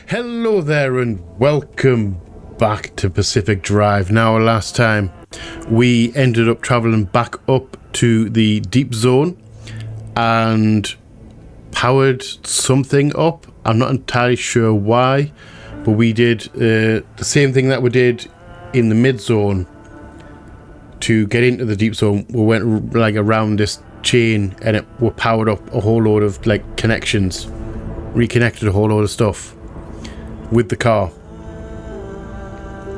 Hello there and welcome back to Pacific Drive. Now, last time we ended up traveling back up to the deep zone and powered something up. I'm not entirely sure why, but we did the same thing that we did in the mid zone to get into the deep zone. We went like around this chain and it we powered up a whole load of like connections, reconnected a whole load of stuff with the car.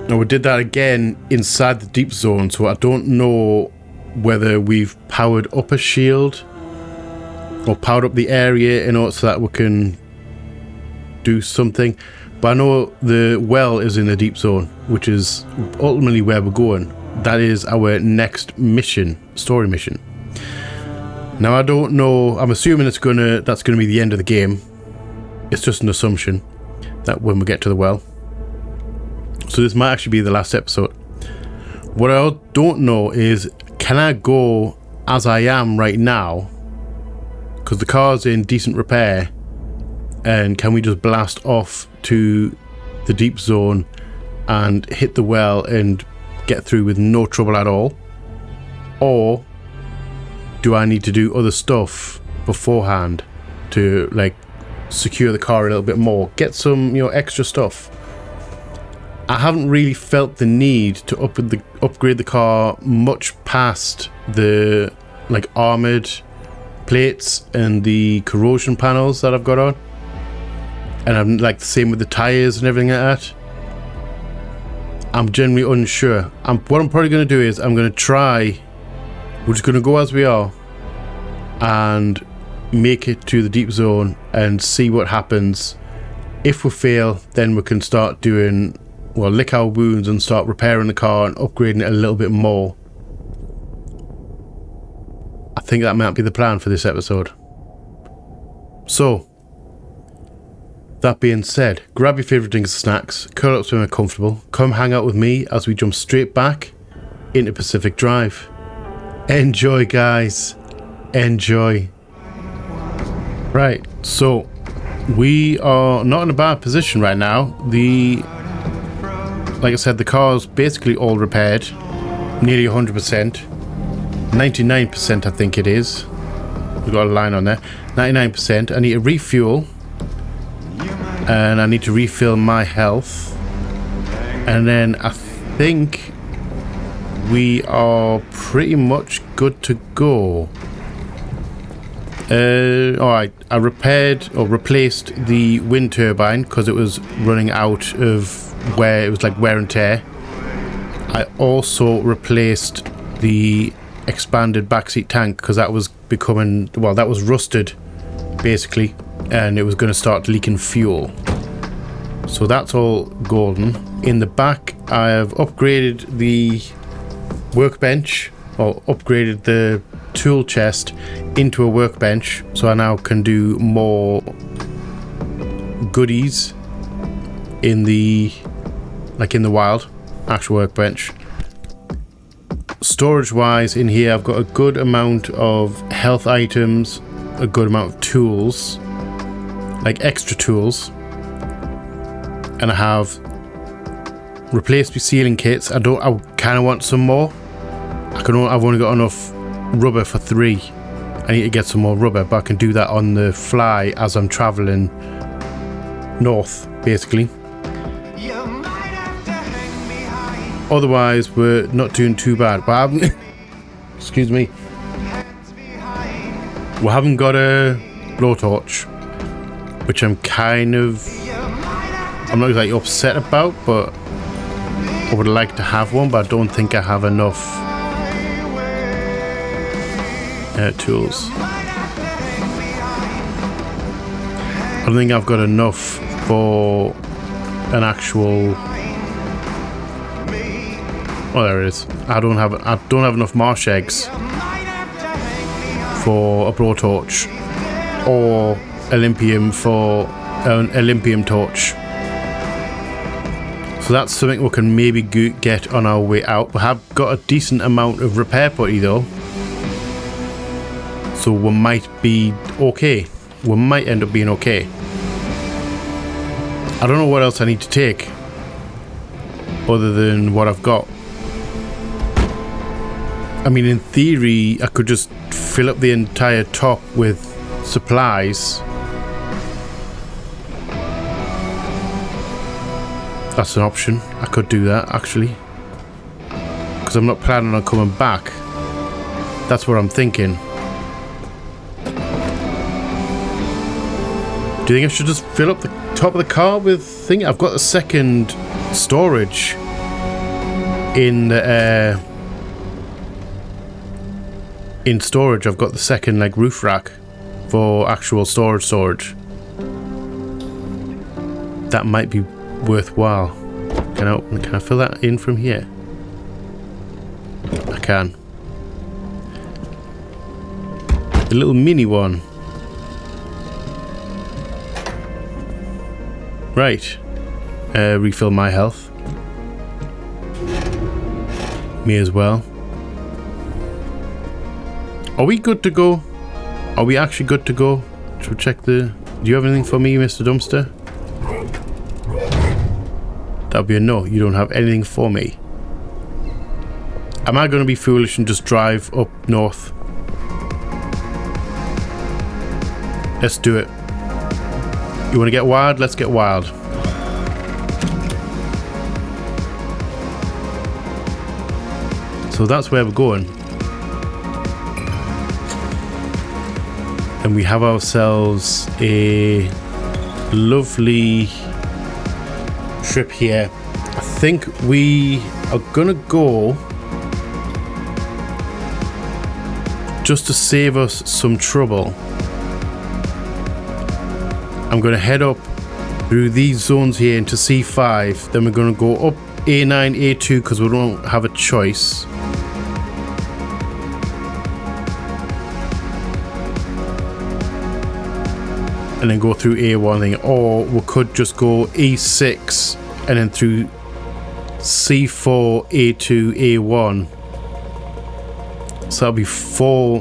Now we did that again inside the deep zone, so I don't know whether we've powered up a shield or powered up the area in order so that we can do something. But I know the well is in the deep zone, which is ultimately where we're going. That is our next mission, story mission. Now I don't know, I'm assuming that's gonna be the end of the game. It's just an assumption that when we get to the well. So this might actually be the last episode. What I don't know is, can I go as I am right now? Because the car's in decent repair. And can we just blast off to the deep zone and hit the well and get through with no trouble at all? Or do I need to do other stuff beforehand to like secure the car a little bit more, get some, extra stuff? I haven't really felt the need to upgrade the car much past the like armored plates and the corrosion panels that I've got on, and I'm like the same with the tires and everything like that. I'm generally unsure. What I'm probably going to do is we're just going to go as we are and make it to the deep zone and see what happens. If we fail, then we can start doing, lick our wounds and start repairing the car and upgrading it a little bit more. I think that might be the plan for this episode. So, that being said, grab your favourite drinks and snacks, curl up somewhere comfortable, come hang out with me as we jump straight back into Pacific Drive. Enjoy, guys. Enjoy. Right, so we are not in a bad position right now. Like I said, the car's basically all repaired, nearly 100%, 99% I think it is. We've got a line on there, 99%. I need to refuel, and I need to refill my health, and then I think we are pretty much good to go. Alright, I repaired or replaced the wind turbine because it was running out of where it was like wear and tear. I also replaced the expanded backseat tank because that was that was rusted basically, and it was going to start leaking fuel. So that's all golden. In the back, I have upgraded the workbench, or upgraded the tool chest into a workbench, so I now can do more goodies in the wild actual workbench. Storage wise, in here I've got a good amount of health items, a good amount of tools, like extra tools, and I have replaced my sealing kits. I kind of want some more. I've only got enough rubber for 3. I need to get some more rubber, but I can do that on the fly as I'm traveling north, basically. Otherwise, we're not doing too bad. But excuse me. We haven't got a blowtorch, which I'm not exactly upset about, but I would like to have one, but I don't think I have enough tools. I don't think I've got enough for an actual. Oh, there it is. I don't have enough marsh eggs for a blowtorch or Olympium for an Olympium torch. So that's something we can maybe get on our way out. We have got a decent amount of repair putty though, so we might be okay. We might end up being okay. I don't know what else I need to take other than what I've got. I mean, in theory, I could just fill up the entire top with supplies. That's an option. I could do that, actually. Because I'm not planning on coming back. That's what I'm thinking. Do you think I should just fill up the top of the car with thing? I've got a second storage in the in storage. I've got the second like roof rack for actual storage. That might be worthwhile. Can I fill that in from here? I can. The little mini one. Right. Refill my health. Me as well. Are we good to go? Are we actually good to go? Should we check the... Do you have anything for me, Mr. Dumpster? That would be a no. You don't have anything for me. Am I going to be foolish and just drive up north? Let's do it. You want to get wild? Let's get wild. So that's where we're going. And we have ourselves a lovely trip here. I think we are gonna go just to save us some trouble. I'm gonna head up through these zones here into C5, then we're gonna go up A9, A2 because we don't have a choice. And then go through A1 thing, or we could just go E6 and then through C4, A2, A1. So that'll be four,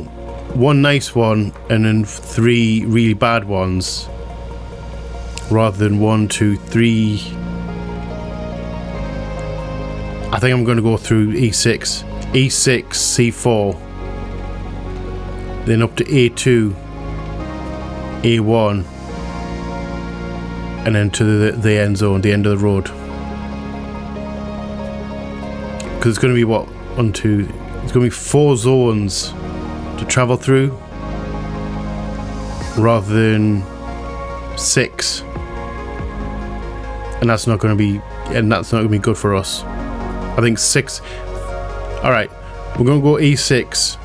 one nice one and then three really bad ones, rather than 1, 2, 3. I think I'm going to go through E6, C4, then up to A2, A1, and then to the end zone, the end of the road. Because it's going to be what? 1, 2, it's going to be 4 zones to travel through, rather than 6. And that's not going to be, good for us. I think 6. All right, we're going to go A6.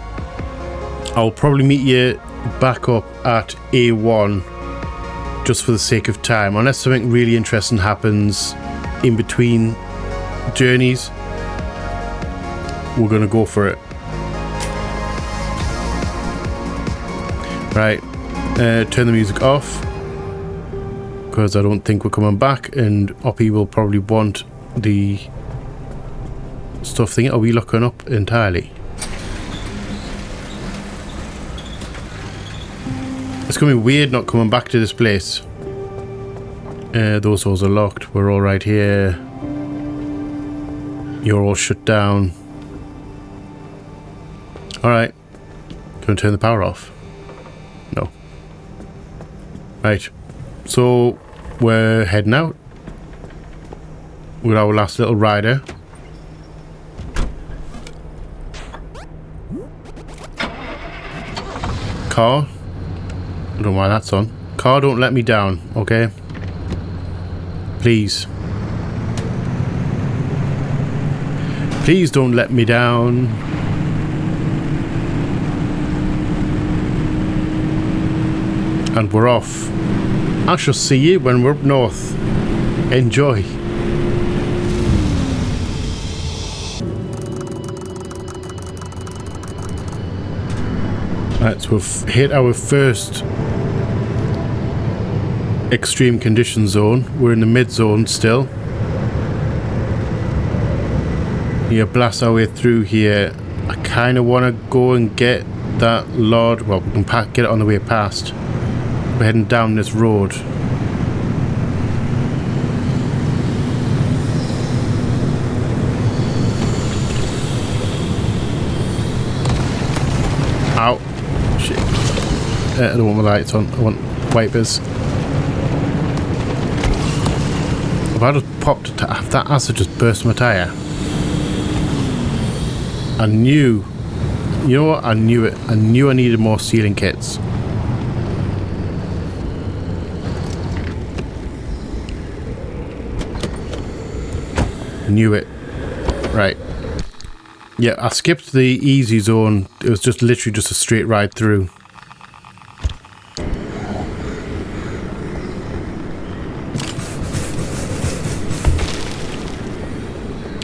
I'll probably meet you back up at A1 just for the sake of time, unless something really interesting happens in between journeys. We're gonna go for it. Right, turn the music off because I don't think we're coming back, and Oppie will probably want the stuff thing. Are we looking up entirely? It's gonna be weird not coming back to this place. Those doors are locked. We're all right here. You're all shut down. Alright. Gonna turn the power off? No. Right. So we're heading out with our last little rider. Car. I don't know why that's on. Car, don't let me down, okay? Please. Please don't let me down. And we're off. I shall see you when we're up north. Enjoy. Right, so we've hit our first extreme condition zone. We're in the mid zone still. Yeah, blast our way through here. I kind of want to go and get that Lord. Well, we can get it on the way past. We're heading down this road. I don't want my lights on. I want wipers. If I just popped if that acid just burst my tyre. I knew. You know what? I knew it. I knew I needed more sealing kits. Knew it. Right. Yeah, I skipped the easy zone. It was just literally just a straight ride through.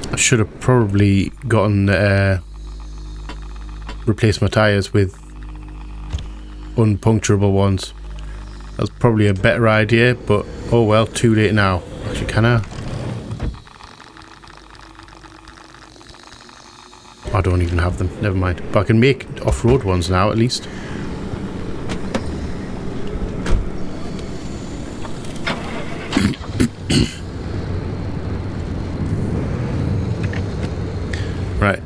I should have probably gotten replaced my tyres with unpuncturable ones. That's probably a better idea, but oh well, too late now. Actually, can I? I don't even have them, never mind. But I can make off-road ones now, at least. Right.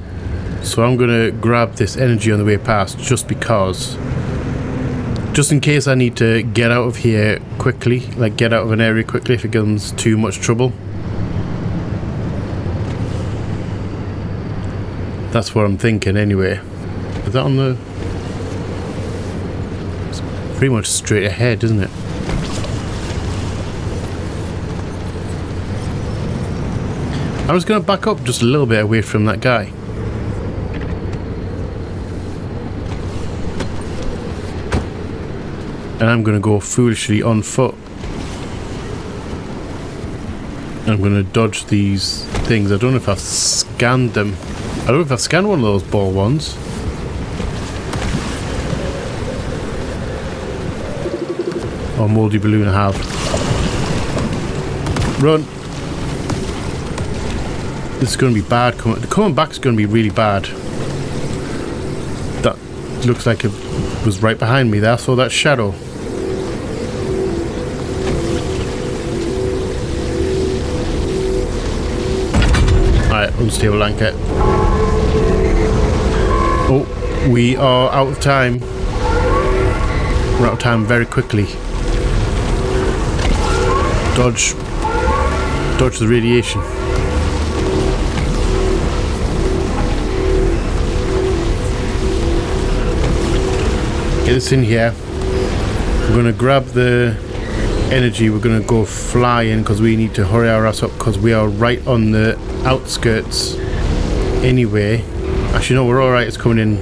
So I'm going to grab this energy on the way past, just because. Just in case I need to get out of here quickly, like get out of an area quickly if it becomes too much trouble. That's what I'm thinking anyway. Is that on the... It's pretty much straight ahead, isn't it? I'm just going to back up just a little bit away from that guy. And I'm going to go foolishly on foot. I'm going to dodge these things. I don't know if I've scanned them. I don't know if I've scanned one of those ball ones. Or mouldy balloon I have. Run! This is going to be bad. Coming back is going to be really bad. That looks like it was right behind me there. I saw that shadow. Alright, unstable anchor. Oh, we are out of time. We're out of time very quickly. Dodge the radiation. Get this in here. We're going to grab the energy. We're going to go flying because we need to hurry our ass up because we are right on the outskirts anyway. Actually, no, we're alright. It's coming in.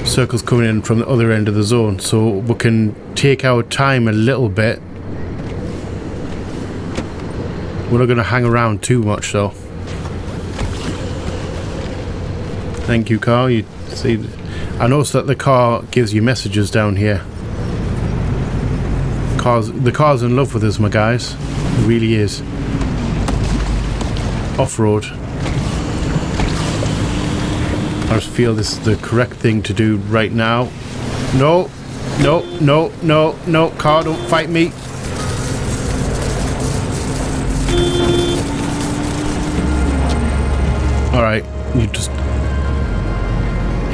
Circle's coming in from the other end of the zone, so we can take our time a little bit. We're not going to hang around too much, though. Thank you, car. You see, I noticed that the car gives you messages down here. The car's in love with us, my guys. It really is. Off-road. I just feel this is the correct thing to do right now. No, no, no, no, no, car, don't fight me. Alright, you just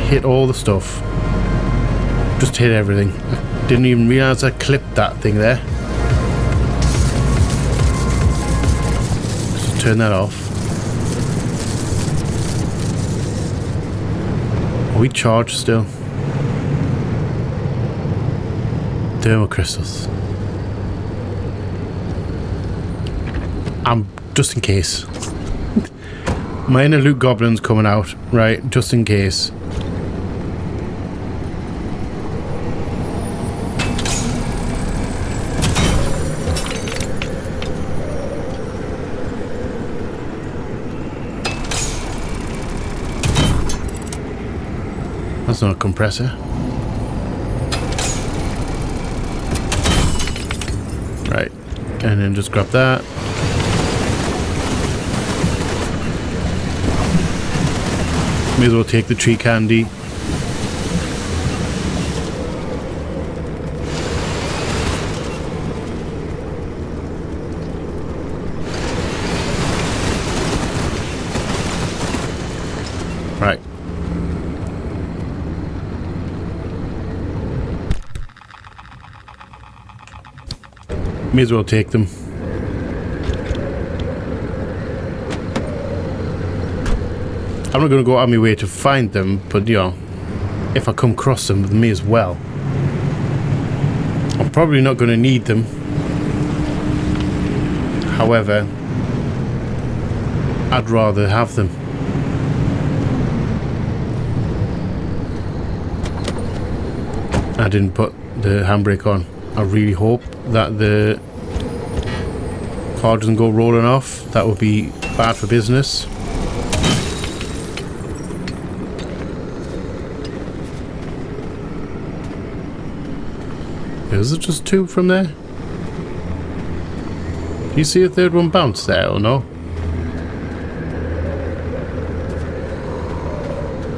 hit all the stuff. Just hit everything. I didn't even realise I clipped that thing there. Just turn that off. Are we charged still? Thermal crystals. Just in case. My inner loot goblin's coming out, right? Just in case. That's not a compressor. Right, and then just grab that. May as well take the tree candy. Right. May as well take them. I'm not going to go out of my way to find them, but you know, if I come across them, may as well. I'm probably not going to need them. However, I'd rather have them. I didn't put the handbrake on. I really hope that the car doesn't go rolling off. That would be bad for business. Is it just two from there? Do you see a third one bounce there or no?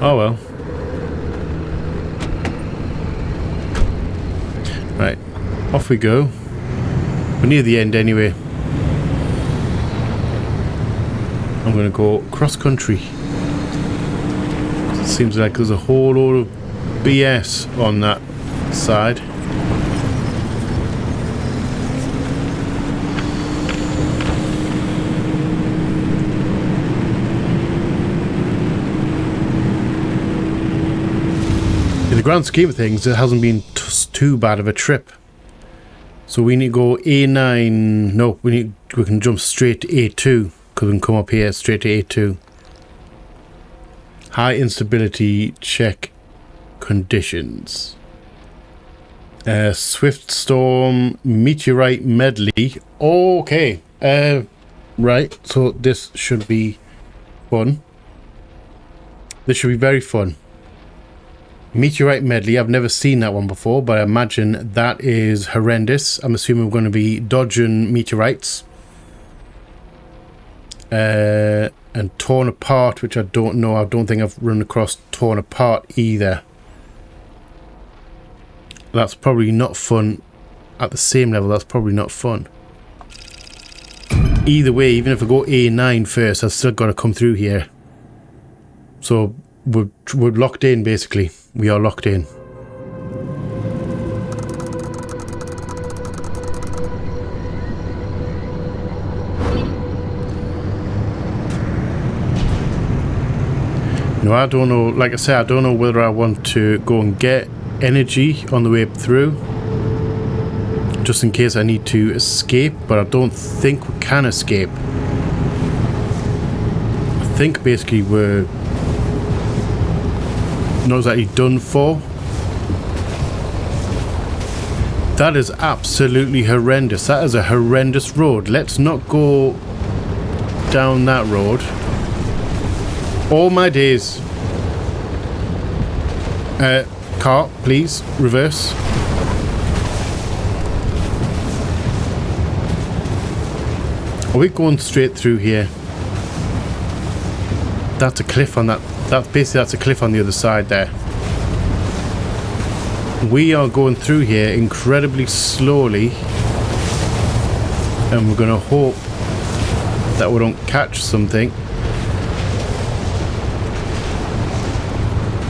Oh well. Right, off we go. We're near the end anyway. I'm gonna go cross country. It seems like there's a whole load of BS on that side. In the grand scheme of things, it hasn't been too bad of a trip. So we need to go A9. No, we can jump straight to A2 because we can come up here straight to A2. High instability check conditions. Swift storm meteorite medley. Okay. Right. So this should be fun. This should be very fun. Meteorite medley, I've never seen that one before, but I imagine that is horrendous. I'm assuming we're going to be dodging meteorites. And torn apart, which I don't know. I don't think I've run across torn apart either. That's probably not fun. At the same level, that's probably not fun. Either way, even if I go A9 first, I've still got to come through here. So we're locked in, basically. We are locked in. No, I don't know. Like I said, I don't know whether I want to go and get energy on the way through, just in case I need to escape, but I don't think we can escape. I think basically we're not exactly done for. That is absolutely horrendous. That is a horrendous road. Let's not go down that road. All my days. Car, please, reverse. Are we going straight through here? That's a cliff on that. That's a cliff on the other side there. We are going through here incredibly slowly, and we're going to hope that we don't catch something.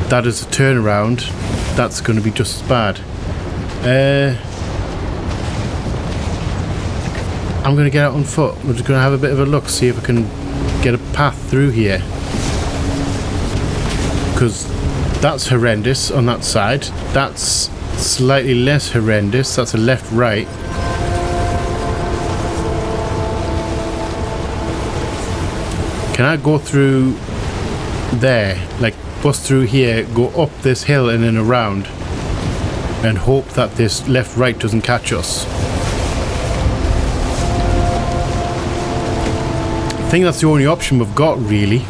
That is a turnaround. That's going to be just as bad. I'm going to get out on foot. We're just going to have a bit of a look, see if I can get a path through here. Because that's horrendous on that side. That's slightly less horrendous. That's a left-right. Can I go through there? Like, bust through here, go up this hill and then around, and hope that this left-right doesn't catch us. I think that's the only option we've got, really.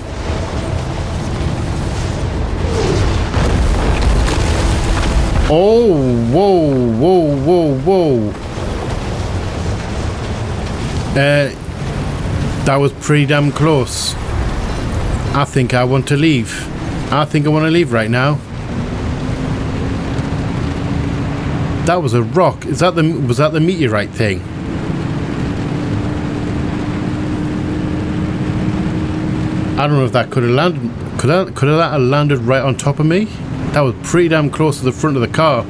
Oh, whoa, whoa, whoa, whoa. That was pretty damn close. I think I want to leave. I think I want to leave right now. That was a rock. Was that the meteorite thing? I don't know if that could have landed. Could that have landed right on top of me? That was pretty damn close to the front of the car.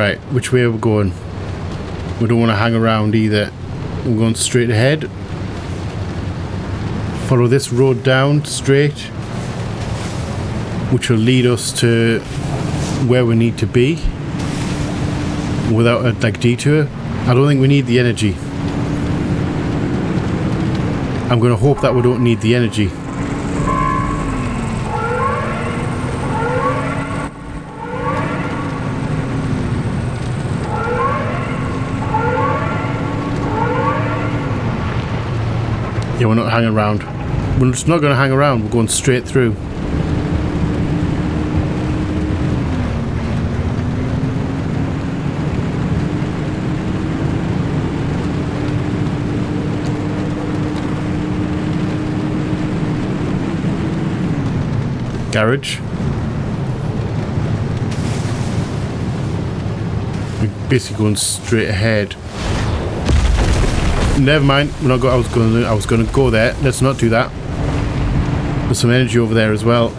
Right, which way are we going? We don't want to hang around either. We're going straight ahead. Follow this road down straight, which will lead us to where we need to be without a detour. I don't think we need the energy. I'm going to hope that we don't need the energy. Yeah, we're not hanging around. We're just not going to hang around. We're going straight through. Garage. We're basically going straight ahead. Never mind. We're not. I was going to go there. Let's not do that. There's some energy over there as well.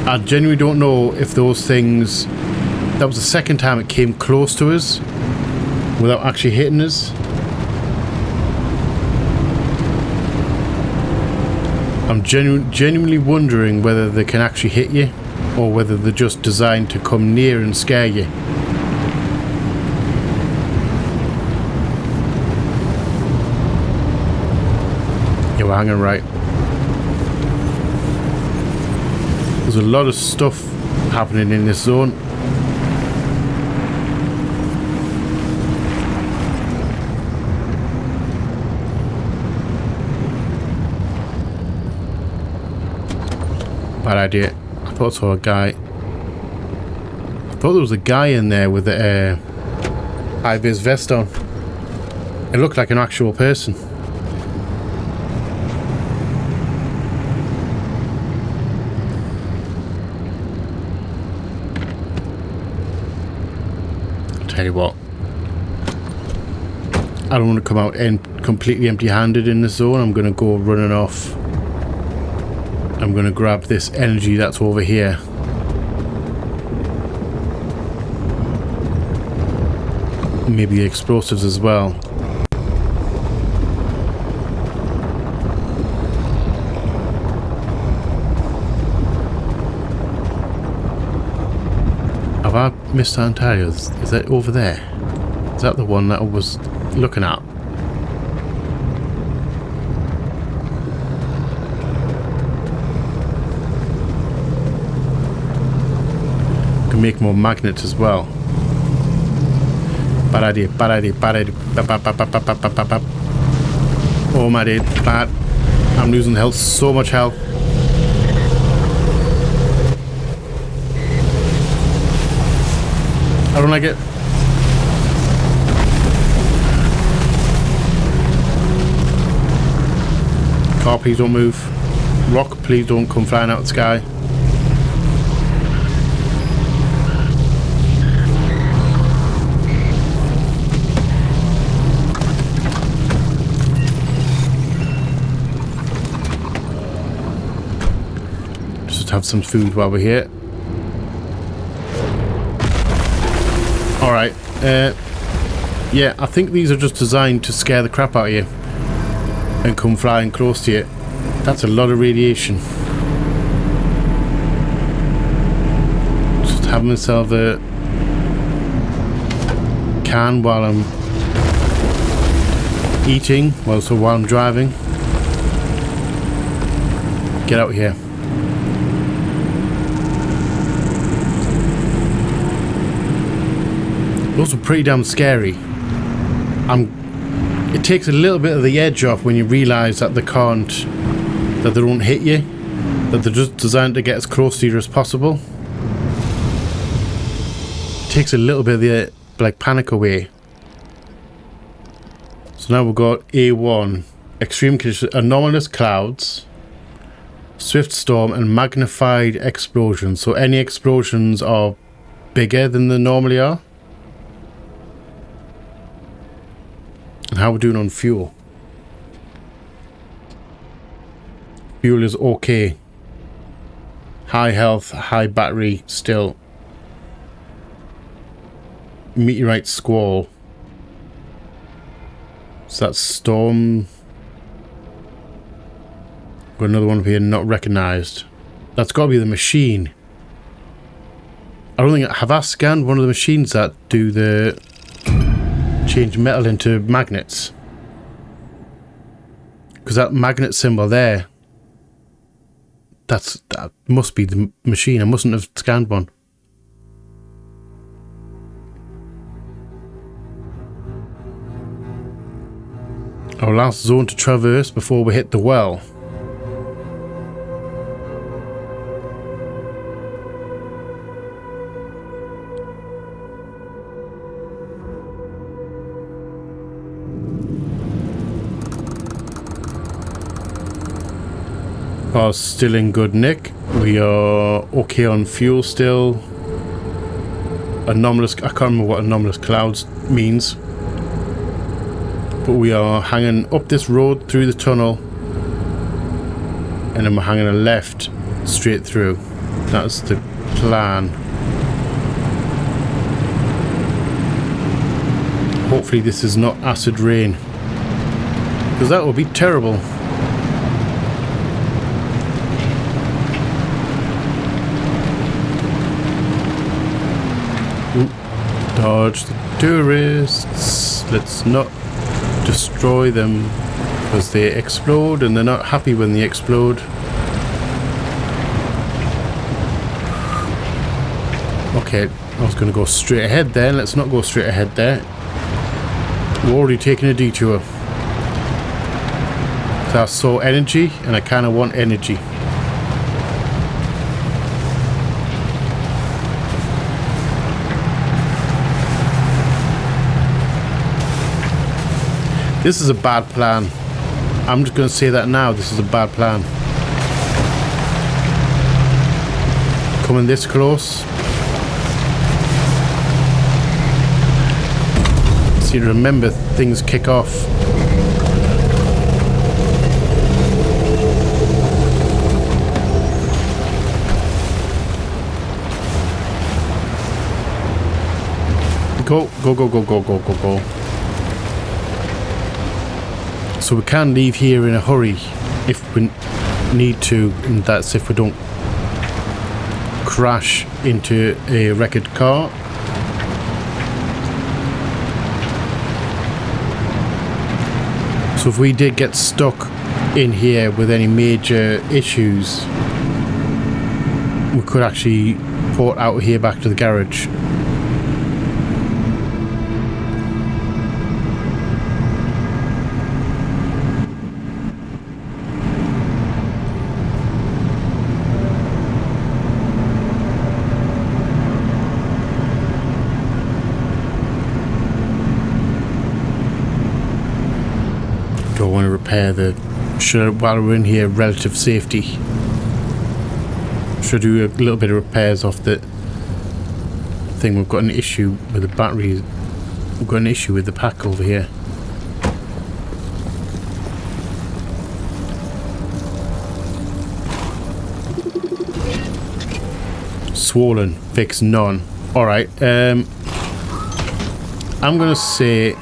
I genuinely don't know if those things. That was the second time it came close to us without actually hitting us. I'm genuinely wondering whether they can actually hit you or whether they're just designed to come near and scare you. Yeah, we're hanging right. There's a lot of stuff happening in this zone. Bad idea. I thought I saw a guy. I thought there was a guy in there with a high-vis vest on. It looked like an actual person. I'll tell you what. I don't want to come out completely empty-handed in this zone. I'm going to go running off. I'm going to grab this energy that's over here. Maybe the explosives as well. Have I missed that entirely? Is that over there? Is that the one that I was looking at? Make more magnets as well. Bad idea, bad idea, bad idea. Oh my dude, bad. I'm losing health, so much health. I don't like it. Car, please don't move. Rock, please don't come flying out of the sky. Have some food while we're here. Alright, yeah, I think these are just designed to scare the crap out of you and come flying close to you. That's a lot of radiation. Just have myself a can while I'm eating, while I'm driving. Get out here. Those are pretty damn scary. It takes a little bit of the edge off when you realise that they don't hit you, that they're just designed to get as close to you as possible. It takes a little bit of the panic away. So now we've got A1, extreme conditions, anomalous clouds, swift storm, and magnified explosions. So any explosions are bigger than they normally are. And how we're doing on fuel? Fuel is okay. High health, high battery still. Meteorite squall. So that's storm. Got another one up here not recognized. That's got to be the machine. I don't think... Have I scanned one of the machines that do the... change metal into magnets? Because that magnet symbol there... That must be the machine. I mustn't have scanned one. Our last zone to traverse before we hit the well. Are still in good nick. We are okay on fuel still. Anomalous, I can't remember what anomalous clouds means, but we are hanging up this road through the tunnel, and then we're hanging a left straight through. That's the plan. Hopefully this is not acid rain, because that would be terrible. Dodge the tourists. Let's not destroy them because they explode, and they're not happy when they explode. Okay, I was going to go straight ahead then. Let's not go straight ahead there. We're already taking a detour. So I saw energy, and I kind of want energy. This is a bad plan. I'm just going to say that now. This is a bad plan. Coming this close. See, remember, things kick off. Go, go, go, go, go, go, go, go. So we can leave here in a hurry if we need to, and that's if we don't crash into a wrecked car. So if we did get stuck in here with any major issues, we could actually port out here back to the garage. Don't want to repair the... Should, while we're in here, relative safety. Should do a little bit of repairs off the thing. We've got an issue with the batteries. We've got an issue with the pack over here. Swollen. Fix none. Alright. I'm going to say...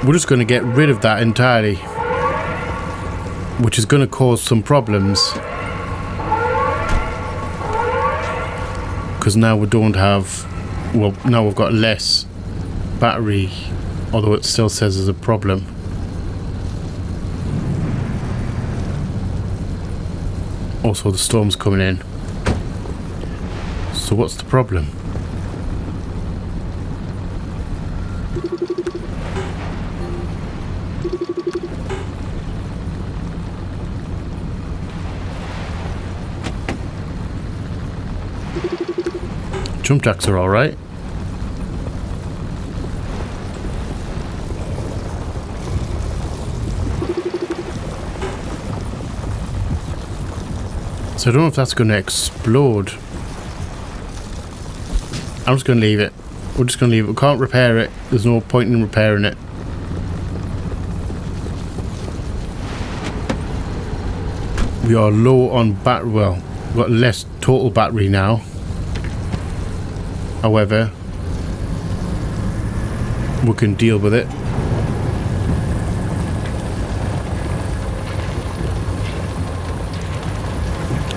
We're just going to get rid of that entirely, which is going to cause some problems, because now we don't have, well, now we've got less battery, although it still says there's a problem. Also, the storm's coming in. So what's the problem? Jump jacks are alright. So I don't know if that's going to explode. I'm just going to leave it. We're just going to leave it. We can't repair it. There's no point in repairing it. We are low on battery. Well, we've got less total battery now. However, we can deal with it.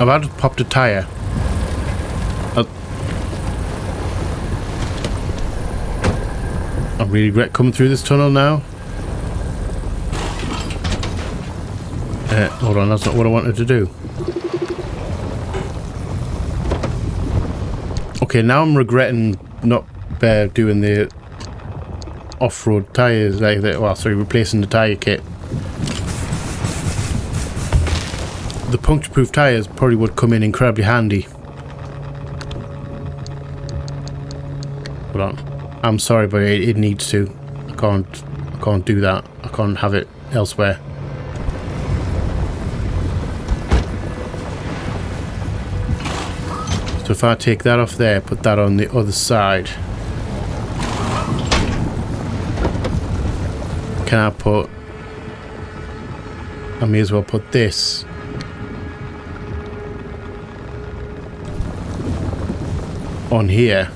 I've had to pop the tyre. I really regret coming through this tunnel now. Hold on, that's not what I wanted to do. Okay, now I'm regretting not doing the off-road tyres like that. Well, sorry, replacing the tyre kit. The puncture-proof tyres probably would come in incredibly handy. Hold on. I'm sorry, but it needs to. I can't do that. I can't have it elsewhere. So if I take that off there, put that on the other side. Can I put... I may as well put this on here.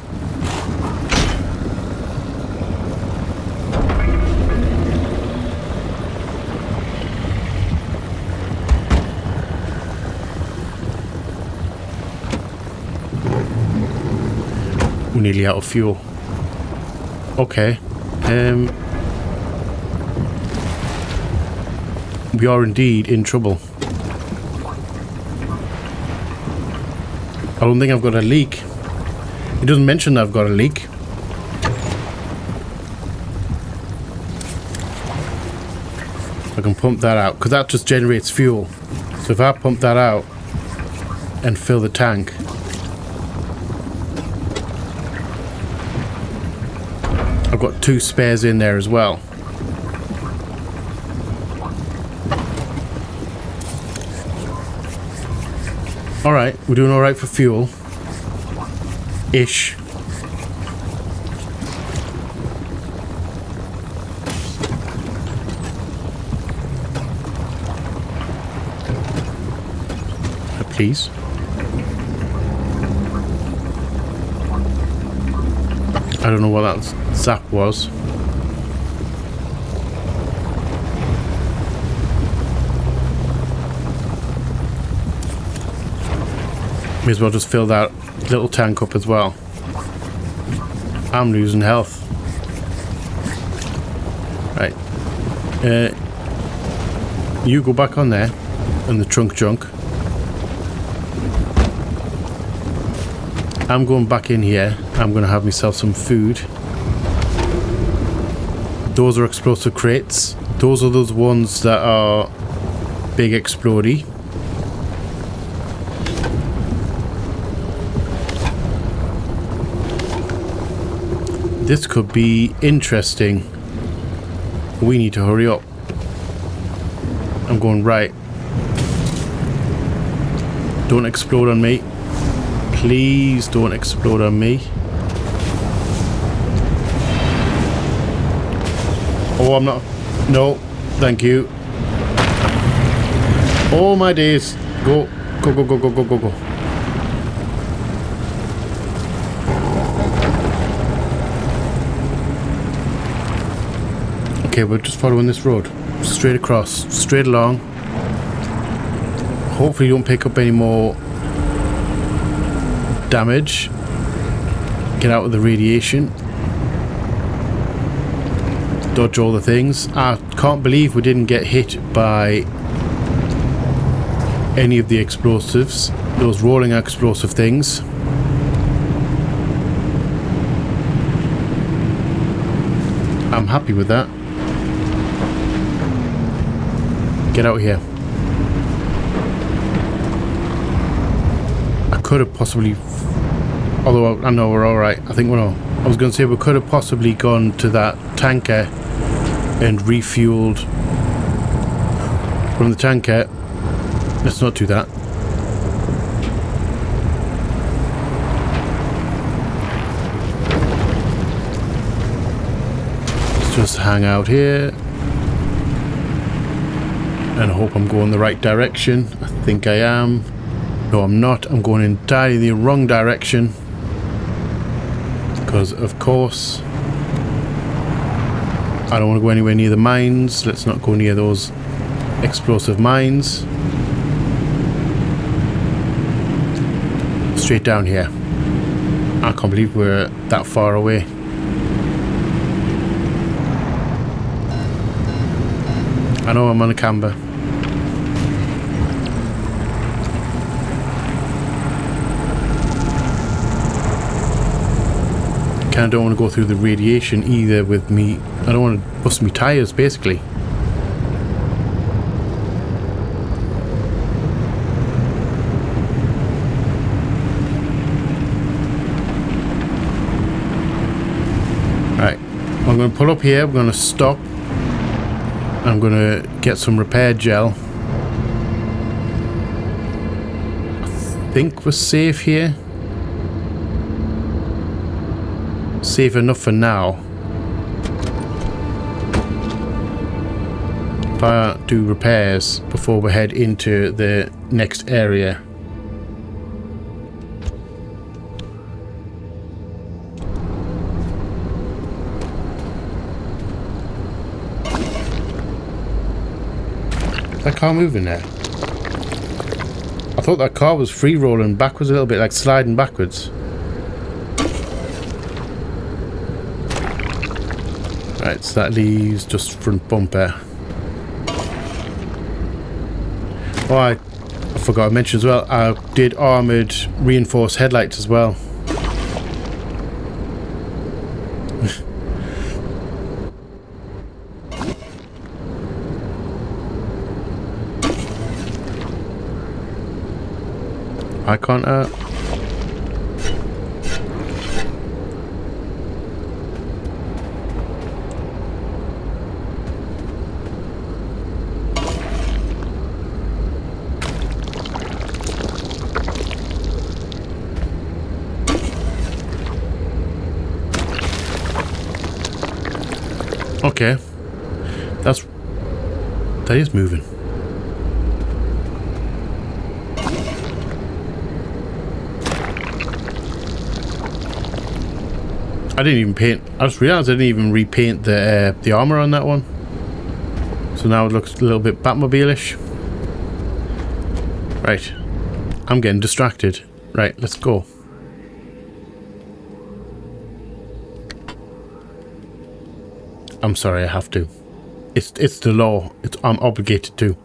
We're nearly out of fuel. Okay. We are indeed in trouble. I don't think I've got a leak. It doesn't mention that I've got a leak. I can pump that out because that just generates fuel. So if I pump that out and fill the tank, I've got 2 spares in there as well. Alright, we're doing alright for fuel. Ish. Please. I don't know what that zap was. May as well just fill that little tank up as well. I'm losing health. Right. You go back on there in the trunk junk. I'm going back in here. I'm going to have myself some food. Those are explosive crates. Those are those ones that are big explodey. This could be interesting. We need to hurry up. I'm going right. Don't explode on me. Please don't explode on me. Oh, I'm not. No, thank you. Oh my days. Go, go, go, go, go, go, go, go. Okay, we're just following this road. Straight across, straight along. Hopefully you don't pick up any more damage. Get out of the radiation. Dodge all the things. I can't believe we didn't get hit by any of the explosives. Those rolling explosive things. I'm happy with that. Get out of here. I could have possibly... Although I know we're alright. I think we're all... I was going to say we could have possibly gone to that tanker and refueled from the tanker. Let's not do that. Let's just hang out here. And I hope I'm going the right direction. I think I am. No, I'm not. I'm going entirely the wrong direction. Because, of course, I don't want to go anywhere near the mines. Let's not go near those explosive mines. Straight down here. I can't believe we're that far away. I know I'm on a camber. I don't want to go through the radiation either with me. I don't want to bust me tires, basically. Right, I'm going to pull up here. We're going to stop. I'm going to get some repair gel. I think we're safe here. Safe enough for now. If I do repairs before we head into the next area. Is that car moving there? I thought that car was free rolling backwards a little bit, like sliding backwards. Right, so that leaves just front bumper. Oh, I forgot to mention as well, I did armoured reinforced headlights as well. I can't okay. That is moving. I didn't even paint. I just realised I didn't even repaint the armour on that one. So now it looks a little bit Batmobile-ish. Right. I'm getting distracted. Right, let's go. I'm sorry, I have to. It's the law. I'm obligated to.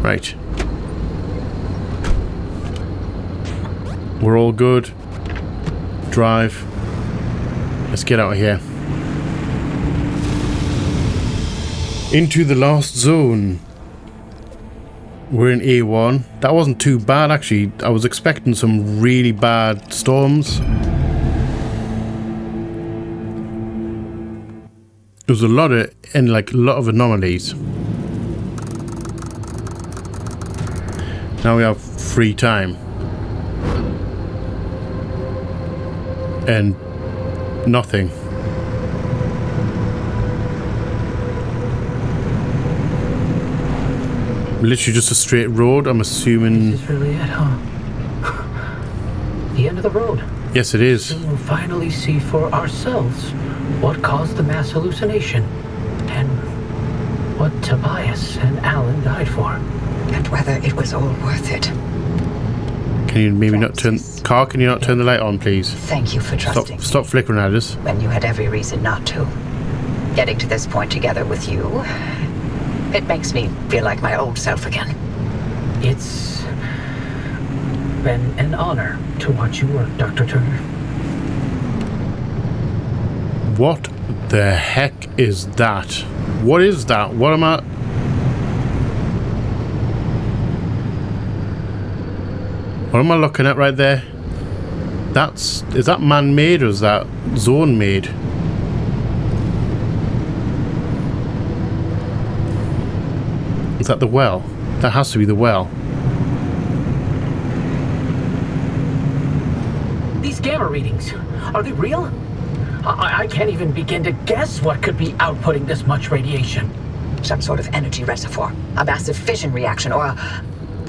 Right. We're all good. Drive. Let's get out of here. Into the last zone. We're in A1. That wasn't too bad, actually. I was expecting some really bad storms. There was a lot of anomalies. Now we have free time. And nothing. Literally just a straight road, I'm assuming. This is really it, huh? The end of the road. Yes, it is. We'll finally see for ourselves what caused the mass hallucination and what Tobias and Alan died for. And whether it was all worth it. Can you maybe not turn... Car, can you not turn the light on, please? Thank you for trusting me. Stop flickering at us. When you had every reason not to. Getting to this point together with you, it makes me feel like my old self again. It's been an honor to watch you work, Dr. Turner. What the heck is that? What is that? What am I... What am I looking at right there? Is that man-made or is that zone-made? Is that the well? That has to be the well. These gamma readings, are they real? I can't even begin to guess what could be outputting this much radiation. Some sort of energy reservoir, a massive fission reaction, or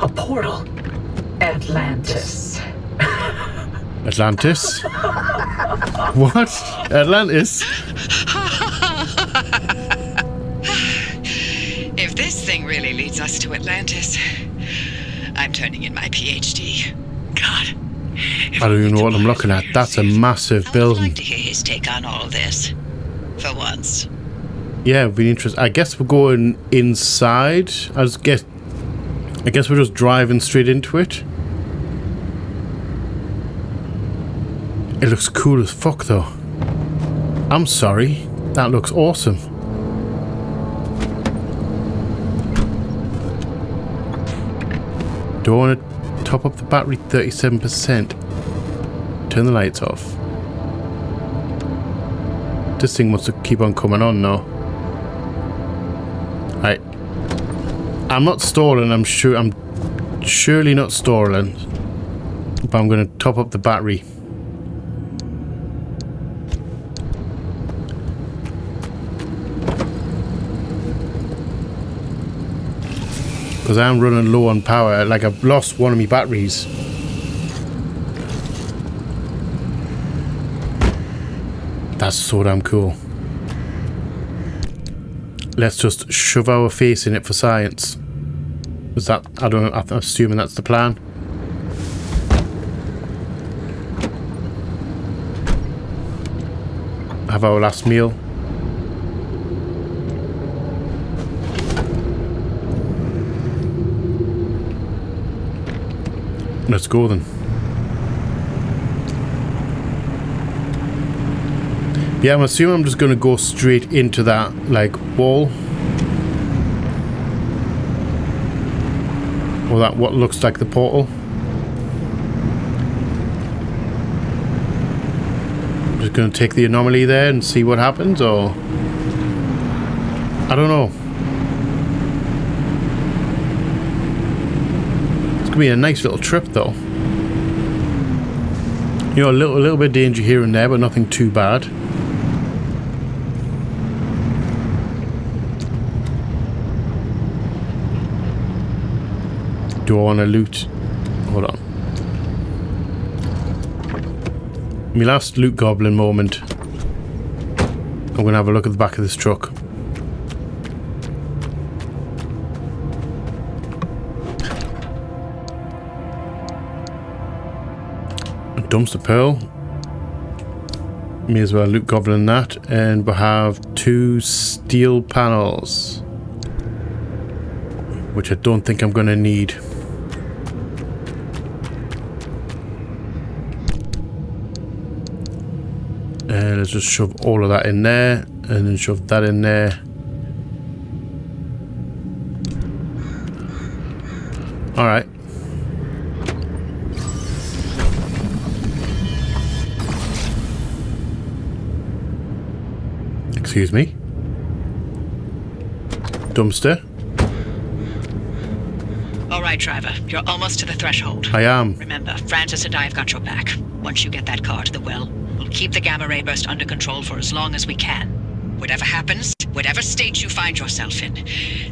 A portal. Atlantis. Atlantis? What? Atlantis? If this thing really leads us to Atlantis, I'm turning in my PhD. God. I don't even know what I'm looking at. That's a massive I would building. like to hear his take on all this. For once. Yeah, it'd be interesting. I guess we're going inside. I guess we're just driving straight into it. It looks cool as fuck though. I'm sorry. That looks awesome. Do I want to top up the battery 37%? Turn the lights off. This thing wants to keep on coming on now. Right. I'm not stalling, I'm surely not stalling. But I'm going to top up the battery. Because I'm running low on power. Like, I've lost one of my batteries. That's so damn cool. Let's just shove our face in it for science. Is that... I don't know. I'm assuming that's the plan. Have our last meal. Let's go then. Yeah, I'm assuming I'm just going to go straight into that, like, wall. Or that, what looks like the portal. I'm just going to take the anomaly there and see what happens, or... I don't know. It's going to be a nice little trip, though. You know, a little bit of danger here and there, but nothing too bad. Do I want to loot? Hold on. My last loot goblin moment. I'm going to have a look at the back of this truck. A dumpster pearl. May as well loot goblin that. And we'll have 2 steel panels. Which I don't think I'm going to need. Let's just shove all of that in there, and then shove that in there. Alright. Excuse me. Dumpster. All right, driver. You're almost to the threshold. I am. Remember, Francis and I have got your back. Once you get that car to the well, we'll keep the gamma ray burst under control for as long as we can. Whatever happens, whatever state you find yourself in,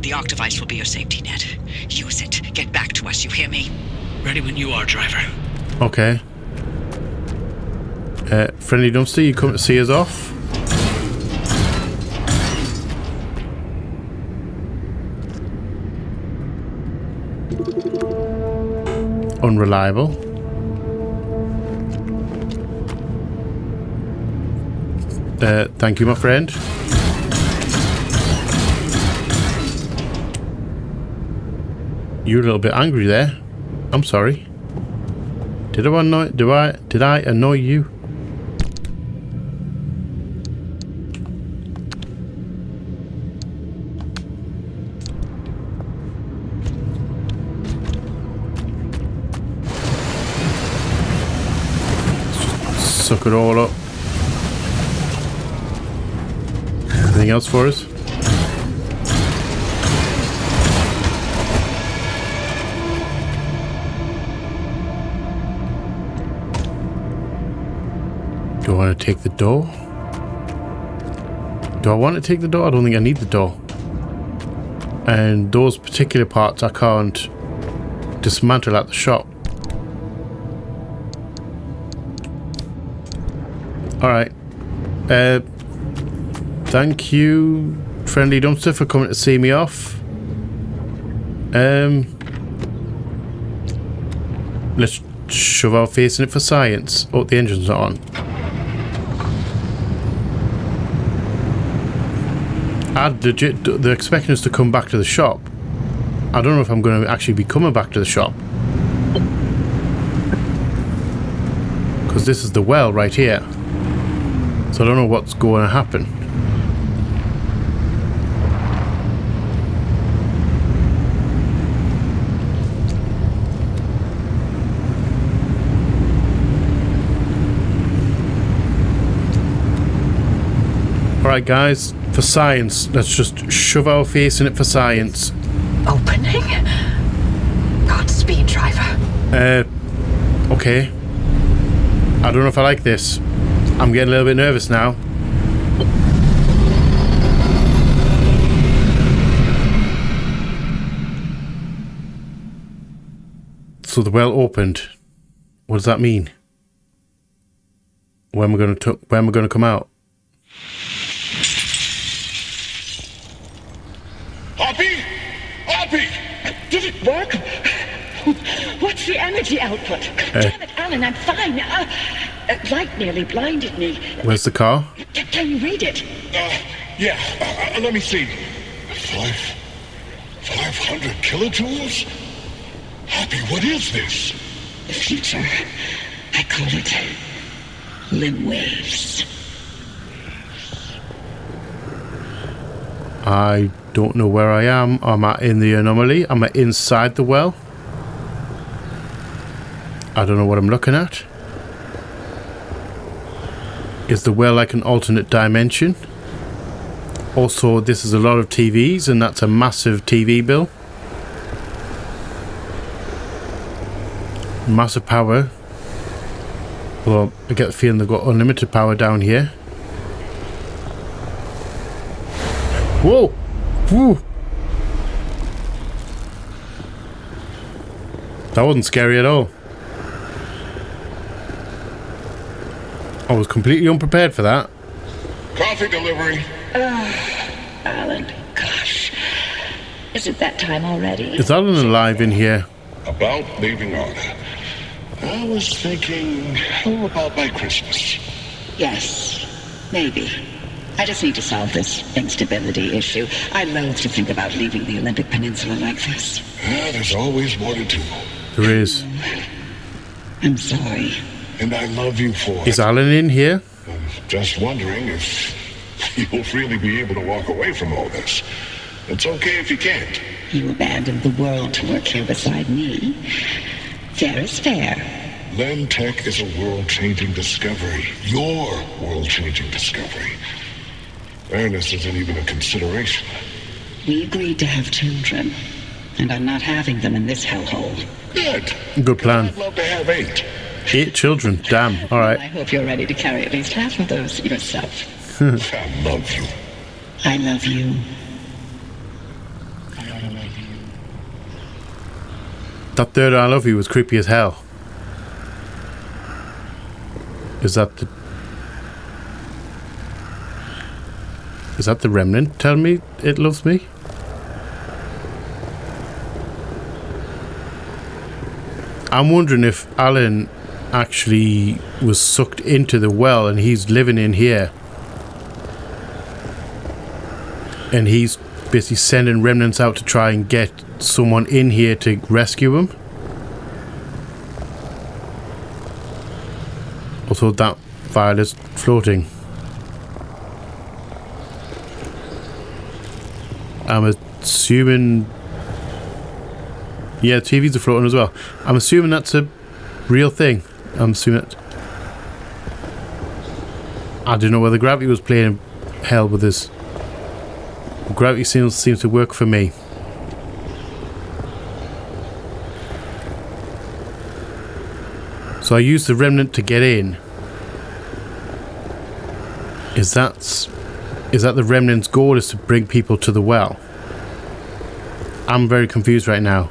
the arc device will be your safety net. Use it. Get back to us, you hear me? Ready when you are, driver. Okay. Friendly dumpster, you come to see us off? Unreliable. Thank you, my friend. You're a little bit angry there. I'm sorry. Did I annoy you? Suck it all up. Anything else for us? Do I want to take the door? Do I want to take the door? I don't think I need the door. And those particular parts I can't dismantle at the shop. Alright. Thank you, friendly dumpster, for coming to see me off. Let's shove our face in it for science. Oh, the engine's not on. They're expecting us to come back to the shop. I don't know if I'm going to actually be coming back to the shop. Because this is the well right here. So I don't know what's going to happen. Alright guys, for science, let's just shove our face in it for science. Opening? Godspeed, driver. Okay. I don't know if I like this. I'm getting a little bit nervous now. So the well opened. What does that mean? When am I going to come out? Hoppy! Did it work? What's the energy output? Damn it, Alan, I'm fine. Light nearly blinded me. Where's the car? Can you read it? Yeah. Let me see. 500 kilojoules? Hoppy, what is this? The future. I call it limb waves. I don't know where I am. Am I in the anomaly? Am I inside the well? I don't know what I'm looking at. Is the well like an alternate dimension? Also, this is a lot of TVs, and that's a massive TV bill. Massive power. Well, I get the feeling they've got unlimited power down here. Whoa! Woo! That wasn't scary at all. I was completely unprepared for that. Coffee delivery. Alan, gosh. Is it that time already? Is Alan alive in here? About leaving on. I was thinking, how about by Christmas? Yes, maybe. I just need to solve this instability issue. I loathe to think about leaving the Olympic Peninsula like this. There's always more to do. There is. I'm sorry. And I love you for it. Is Alan in here? I'm just wondering if you'll really be able to walk away from all this. It's okay if you can't. You abandoned the world to work here beside me. Fair is fair. Lentech is a world-changing discovery. Your world-changing discovery. Fairness isn't even a consideration. We agreed to have children, and I'm not having them in this hellhole. Good. Good plan. I'd love to have 8. 8 children. Damn. All I right. hope you're ready to carry at least half of those yourself. I love you. I love you. That third I love you was creepy as hell. Is that the remnant? Tell me it loves me? I'm wondering if Alan actually was sucked into the well and he's living in here. And he's basically sending remnants out to try and get someone in here to rescue him. Also, that file is floating. I'm assuming... Yeah, TVs are floating as well. I'm assuming that's a real thing. I'm assuming that... I don't know whether gravity was playing hell with this. Gravity seems to work for me. So I used the remnant to get in. Is that Is that the Remnant's goal is to bring people to the well? I'm very confused right now.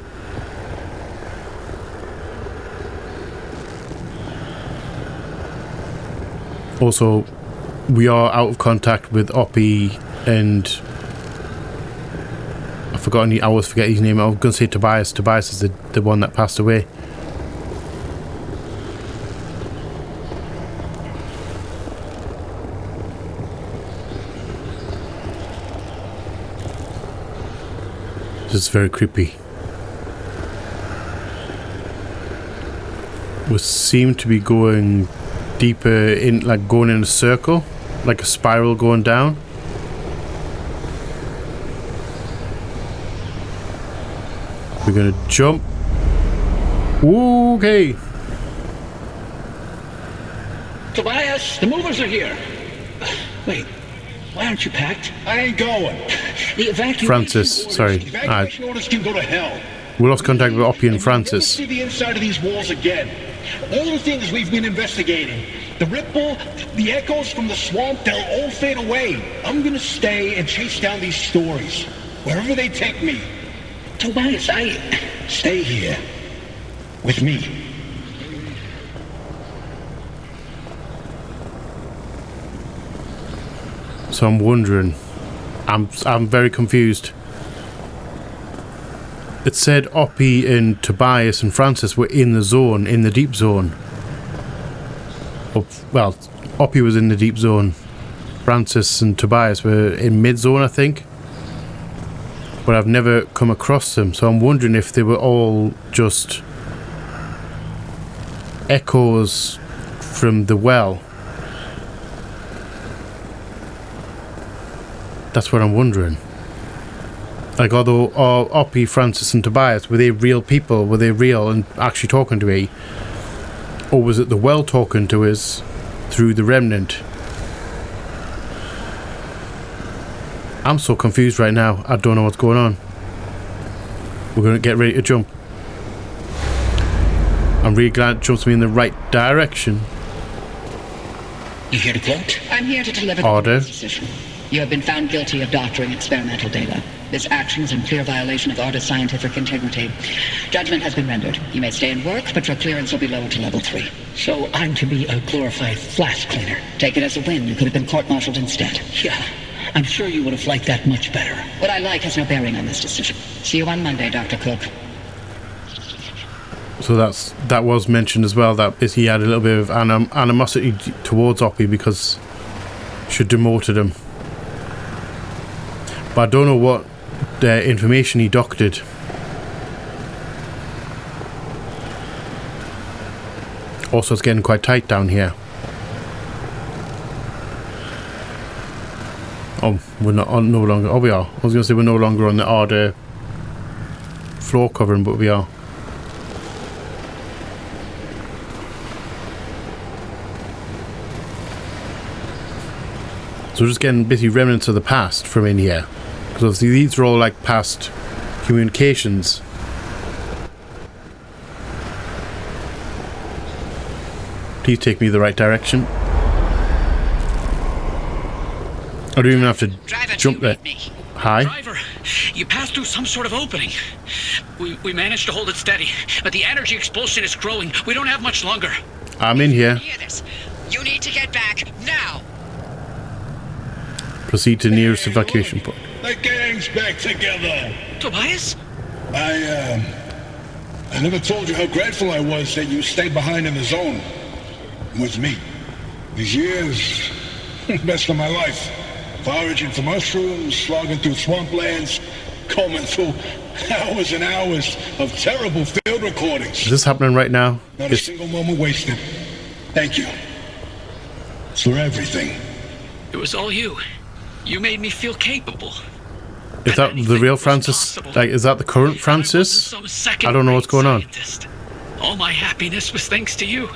Also, we are out of contact with Oppie and I always forget his name. I was going to say Tobias. Tobias is the one that passed away. This is very creepy. We seem to be going deeper in, like going in a circle, like a spiral going down. We're gonna jump. Okay. Tobias, the movers are here. Wait, why aren't you packed? I ain't going. The evacuation Francis, orders, sorry. Evacuation orders can go to hell. We lost contact with Oppie and Never Francis. see the inside of these walls again. All the things we've been investigating. The ripple, the echoes from the swamp, they'll all fade away. I'm gonna stay and chase down these stories. Wherever they take me. Tobias, Stay here. With me. So I'm wondering. I'm very confused. It said Oppie and Tobias and Francis were in the zone, in the deep zone. Well, Oppie was in the deep zone. Francis and Tobias were in mid zone, I think. But I've never come across them, so I'm wondering if they were all just echoes from the well. That's what I'm wondering. Like, although Oppie, Francis and Tobias, were they real people? Were they real and actually talking to me? Or was it the well talking to us through the Remnant? I'm so confused right now. I don't know what's going on. We're going to get ready to jump. I'm really glad it jumps me in the right direction. You here to quote? I'm here to deliver Order. the decision. You have been found guilty of doctoring experimental data. This action is in clear violation of Order's scientific integrity. Judgment has been rendered. You may stay and work, but your clearance will be lowered to level 3. So I'm to be a glorified flash cleaner. Take it as a win. You could have been court-martialed instead. Yeah, I'm sure you would have liked that much better. What I like has no bearing on this decision. See you on Monday, Dr. Cook. So that was mentioned as well, that he had a little bit of animosity towards Oppie because she demoted him. But I don't know what information he doctored. Also, it's getting quite tight down here. Oh, we're not on, no longer. Oh, we are. I was going to say we're no longer on the Order floor covering, but we are. So we're just getting basically remnants of the past from in here. Because obviously these are all like past communications. Please take me the right direction. I don't even have to Driver, jump there. Hi. Driver, you passed through some sort of opening. We managed to hold it steady, but the energy expulsion is growing. We don't have much longer. I'm in here. Hear this. You need to get back now. Proceed to nearest evacuation point. The gang's back together. Tobias? I never told you how grateful I was that you stayed behind in the zone. With me. These years, best of my life. Foraging for mushrooms, slogging through swamplands, combing through hours and hours of terrible field recordings. Is this happening right now? Not a single moment wasted. Thank you. For everything. It was all you. You made me feel capable. Is that the real Francis? Like, is that the current Francis? I don't know what's going on. All my happiness was thanks to you.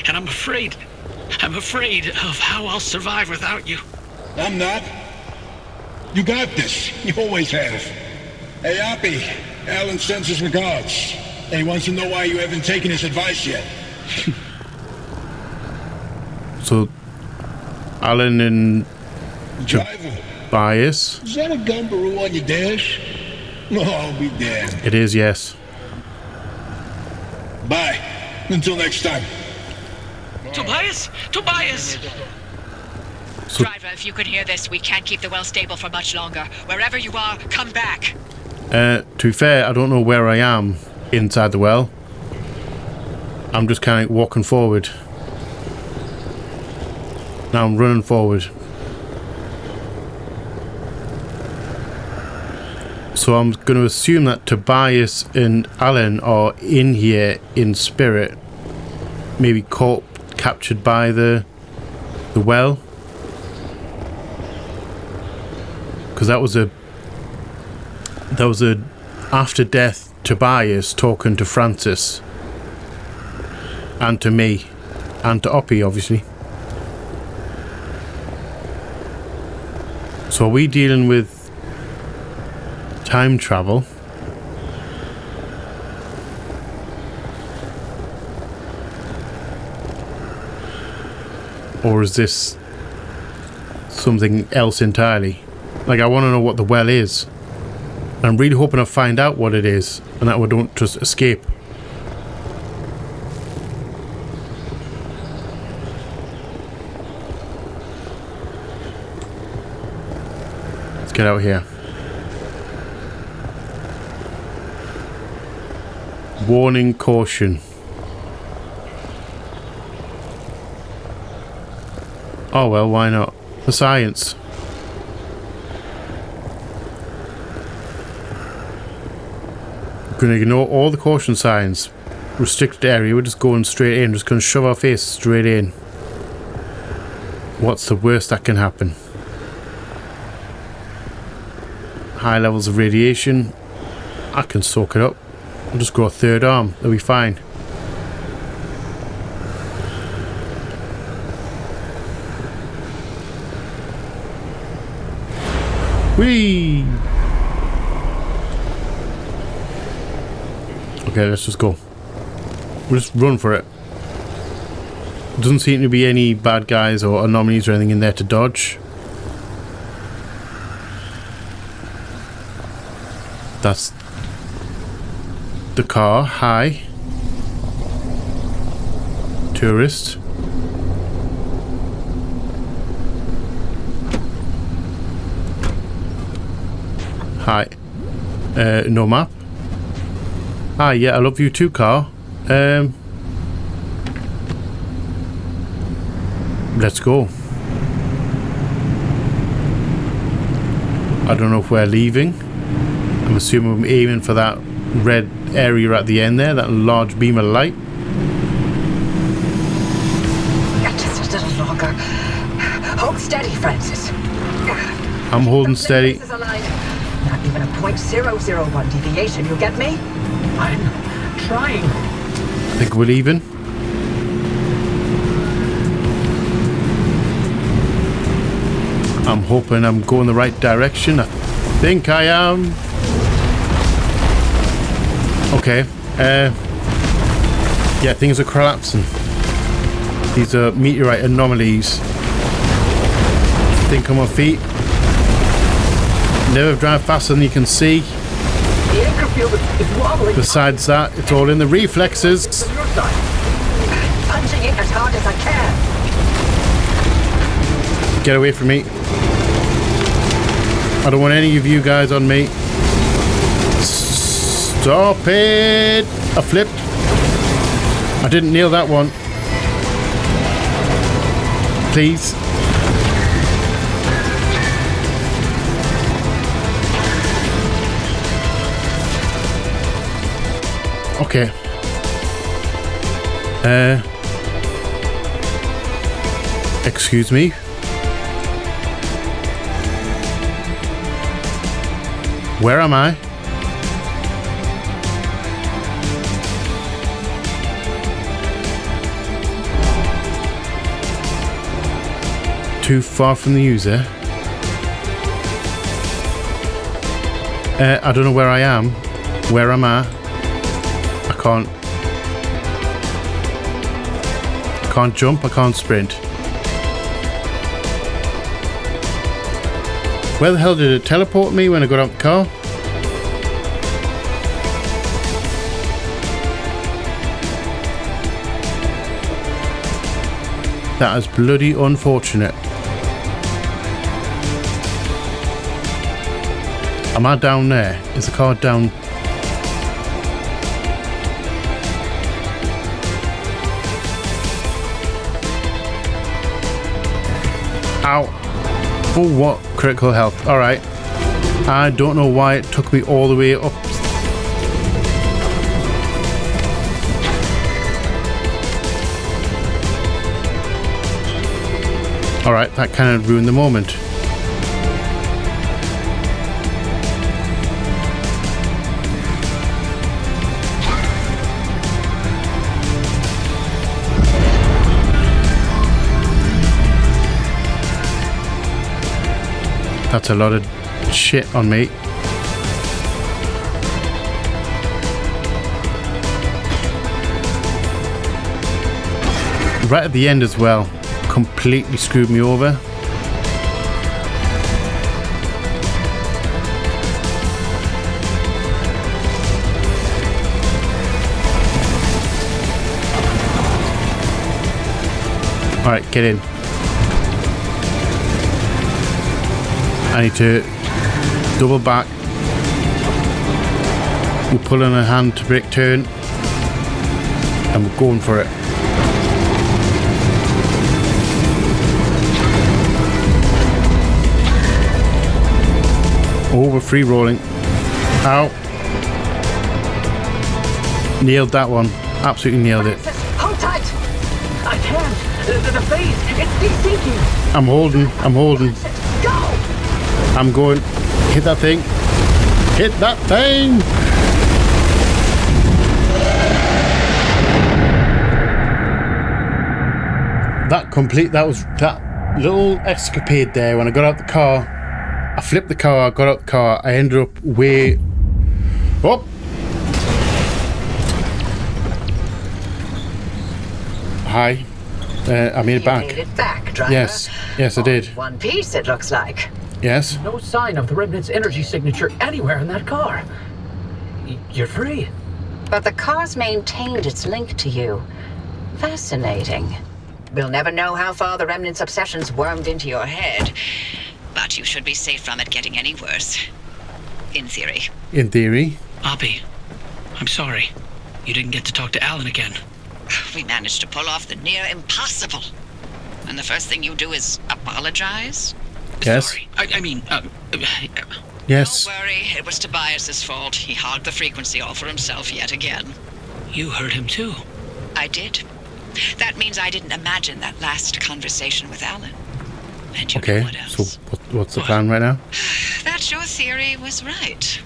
And I'm afraid of how I'll survive without you. I'm not. You got this. You always have. Hey, Oppie. Alan sends his regards. And he wants to know why you haven't taken his advice yet. So, Alan and Driver, Bias. is that a gumbaroo on your dash? No, I'll be damned. It is, yes. Bye. Until next time. Tobias? Tobias! So- Driver, if you can hear this, we can't keep the well stable for much longer. Wherever you are, come back. To be fair, I don't know where I am inside the well. I'm just kind of walking forward. Now I'm running forward. So I'm going to assume that Tobias and Alan are in here in spirit. Maybe captured by the well. Because that was a after death Tobias talking to Francis. And to me. And to Oppie, obviously. So are we dealing with time travel? Or is this something else entirely? Like, I want to know what the well is. I'm really hoping I find out what it is and that we don't just escape. Let's get out here. Warning, caution. Oh well, why not? The science. We're going to ignore all the caution signs. Restricted area, we're just going straight in. Just going to shove our face straight in. What's the worst that can happen? High levels of radiation. I can soak it up. I'll just grow a third arm. That'll be fine. Whee! Okay, let's just go. We'll just run for it. Doesn't seem to be any bad guys or anomalies or anything in there to dodge. That's the car. Hi. Tourist. Hi. No map. Hi, yeah, I love you too, car. Let's go. I don't know if we're leaving. I'm assuming we're aiming for that red area at the end there, that large beam of light. Just a little longer. Hold steady, Francis. I'm holding steady. This is aligned. Not even a 0.001 deviation, you get me? I'm trying. I think we're leaving. I'm hoping I'm going the right direction. I think I am. Okay. Yeah, things are collapsing. These are meteorite anomalies. Think on my feet. Never drive faster than you can see. The anchor field is wobbling. Besides that, it's all in the reflexes. From your side. Punching it as hard as I can. Get away from me. I don't want any of you guys on me. Stop it! I flipped. I didn't nail that one. Please. Okay. Excuse me. Where am I? Too far from the user. I don't know where I am. Where am I? I can't jump, I can't sprint. Where the hell did it teleport me when I got out the car? That is bloody unfortunate. Am I down there? Is the car down? Ow. For what? Critical health. Alright. I don't know why it took me all the way up. Alright, that kind of ruined the moment. That's a lot of shit on me. Right at the end as well. Completely screwed me over. Alright, get in. I need to double back. We're pulling a hand to brake turn. And we're going for it. Oh, we're free rolling. Ow. Nailed that one. Absolutely nailed it. Hold tight! I can't. The phase, it's desyncing. I'm holding. Go! I'm going. Hit that thing. Hit that thing! That was that little escapade there when I got out the car. I flipped the car, got out the car, I ended up way up. Hi. I made it back. You made it back, driver. Yes, I did. One piece, it looks like. Yes. No sign of the Remnant's energy signature anywhere in that car. You're free. But the car's maintained its link to you. Fascinating. We'll never know how far the Remnant's obsessions wormed into your head. But you should be safe from it getting any worse. In theory. In theory. Oppie, I'm sorry. You didn't get to talk to Alan again. We managed to pull off the near impossible. And the first thing you do is apologize? Yes. Sorry. Yes. Don't worry, it was Tobias's fault. He hogged the frequency all for himself yet again. You heard him too. I did. That means I didn't imagine that last conversation with Alan. And you know what else? So what's the plan right now? That your theory was right.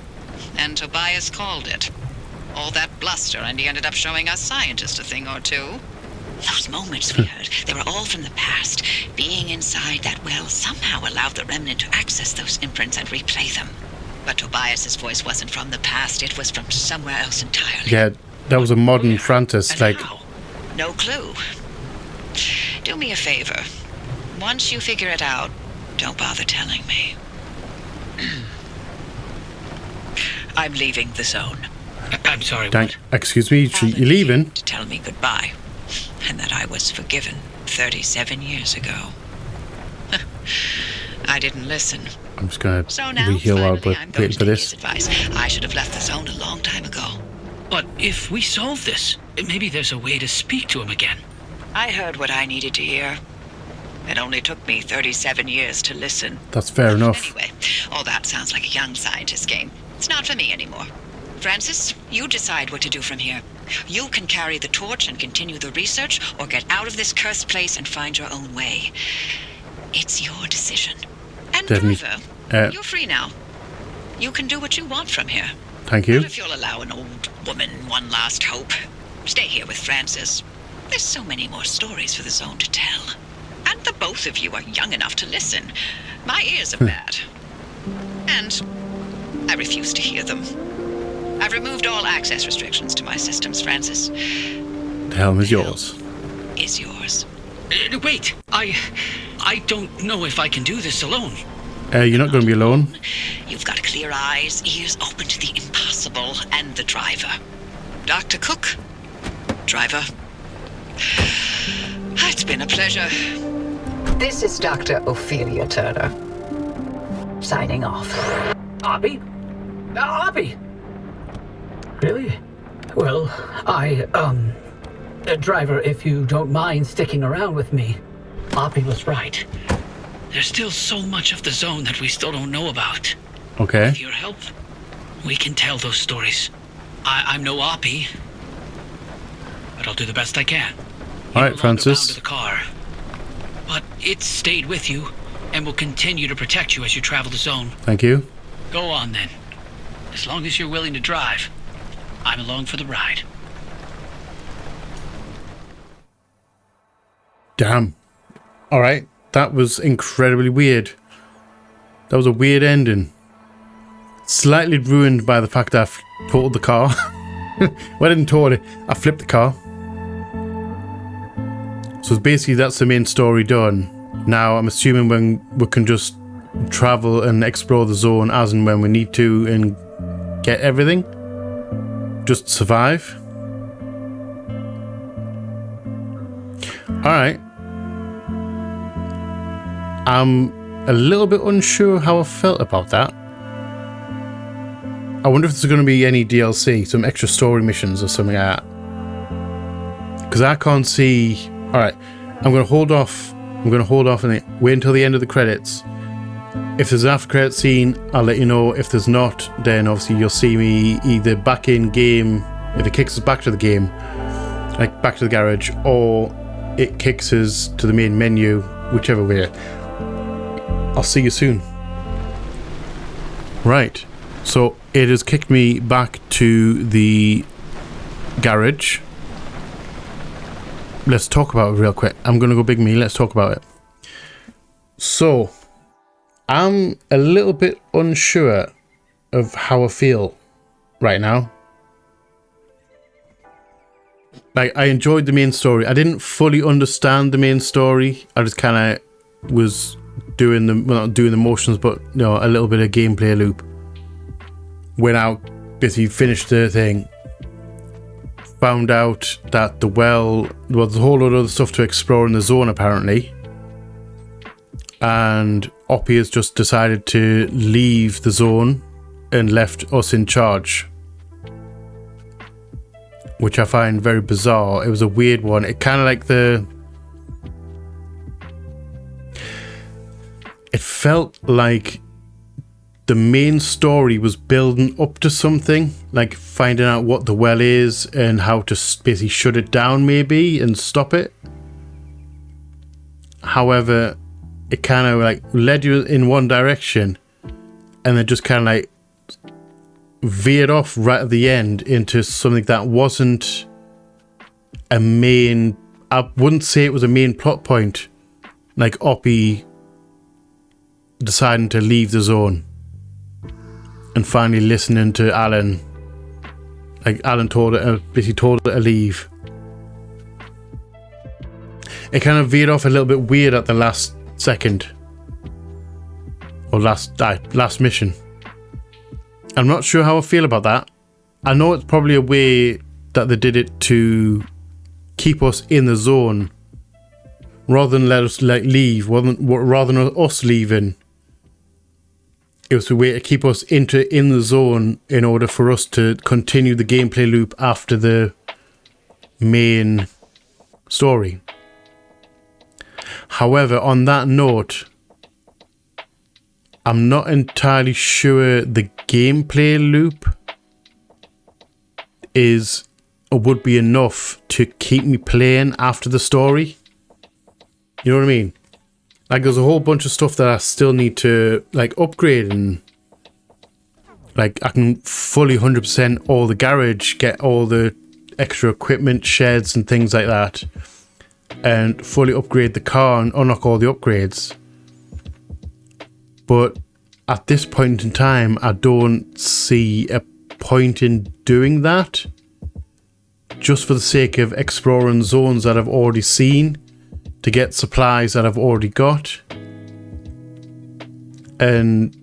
And Tobias called it. All that bluster, and he ended up showing us scientists a thing or two. Those moments we heard, they were all from the past. Being inside that well somehow allowed the Remnant to access those imprints and replay them. But Tobias's voice wasn't from the past, it was from somewhere else entirely. Yeah, that was a modern Francis, And like... how? No clue. Do me a favor. Once you figure it out, don't bother telling me. I'm leaving the zone. I'm sorry, Thank, what? excuse me, Alan you leaving? came to tell me goodbye, and that I was forgiven 37 years ago. I didn't listen. I'm just gonna So now, reheal while finally, we're I'm going waiting to for take this. his advice. I should have left the zone a long time ago. But if we solve this, maybe there's a way to speak to him again. I heard what I needed to hear. It only took me 37 years to listen. That's fair enough. Anyway, all that sounds like a young scientist game. It's not for me anymore. Francis, you decide what to do from here. You can carry the torch and continue the research, or get out of this cursed place and find your own way. It's your decision. And Definitely. driver, you're free now. You can do what you want from here. Thank you. But if you'll allow an old woman one last hope, stay here with Francis. There's so many more stories for the zone to tell. And the both of you are young enough to listen. My ears are bad. And I refuse to hear them. I've removed all access restrictions to my systems, Francis. The helm is yours. Is yours. Wait, I don't know if I can do this alone. You're not going to be alone. You've got clear eyes, ears open to the impossible, and the driver. Dr. Cook. Driver. It's been a pleasure. This is Dr. Ophelia Turner. Signing off. Oppie? Oppie! Really? Well, driver, if you don't mind sticking around with me, Oppie was right. There's still so much of the zone that we still don't know about. Okay. With your help, we can tell those stories. I'm no Oppie, but I'll do the best I can. All right, Francis. To the car, but it stayed with you and will continue to protect you as you travel the zone. Thank you. Go on then. As long as you're willing to drive, I'm along for the ride. Damn. All right. That was incredibly weird. That was a weird ending. Slightly ruined by the fact that I totaled the car. Well, I didn't total it. I flipped the car. So basically that's the main story done. Now I'm assuming when we can just travel and explore the zone as and when we need to and get everything. Just survive. Alright. I'm a little bit unsure how I felt about that. I wonder if there's going to be any DLC, some extra story missions or something like that. Because I can't see... Alright, I'm going to hold off. I'm going to hold off and wait until the end of the credits. If there's an after credit scene, I'll let you know. If there's not, then obviously you'll see me either back in game, if it kicks us back to the game, like back to the garage, or it kicks us to the main menu, whichever way. I'll see you soon. Right, so it has kicked me back to the garage. Let's talk about it real quick. I'm going to go big me. Let's talk about it. So, I'm a little bit unsure of how I feel right now. Like, I enjoyed the main story. I didn't fully understand the main story. I just kind of was doing the, well, not doing the motions, but you know, a little bit of gameplay loop. Went out, basically finished the thing. Found out that the well, there's a whole lot of other stuff to explore in the zone apparently. And Oppie has just decided to leave the zone and left us in charge. Which I find very bizarre. It was a weird one. It kind of like it felt like the main story was building up to something, like finding out what the well is and how to basically shut it down maybe and stop it. However, it kind of like led you in one direction and then just kind of like veered off right at the end into something that wasn't a main, I wouldn't say it was a main plot point, like Oppie deciding to leave the zone and finally listening to Alan. Like Alan basically told her to leave. It kind of veered off a little bit weird at the last second. Or last mission. I'm not sure how I feel about that. I know it's probably a way that they did it to keep us in the zone rather than let us like leave, rather than us leaving. It was a way to keep us in the zone in order for us to continue the gameplay loop after the main story. However, on that note, I'm not entirely sure the gameplay loop is or would be enough to keep me playing after the story. You know what I mean? Like there's a whole bunch of stuff that I still need to like upgrade, and like I can fully 100% all the garage, get all the extra equipment, sheds and things like that, and fully upgrade the car and unlock all the upgrades. But at this point in time, I don't see a point in doing that just for the sake of exploring zones that I've already seen to get supplies that I've already got. and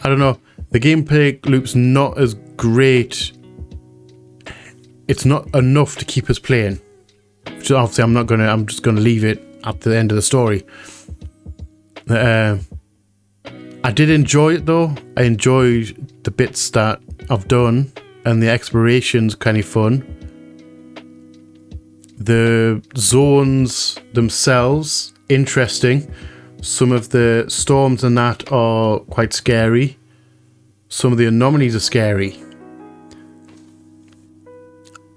I don't know, the gameplay loop's not as great. It's not enough to keep us playing. Which obviously I'm just gonna leave it at the end of the story. I did enjoy it though. I enjoyed the bits that I've done, and the exploration's kind of fun. The zones themselves, interesting. Some of the storms and that are quite scary. Some of the anomalies are scary.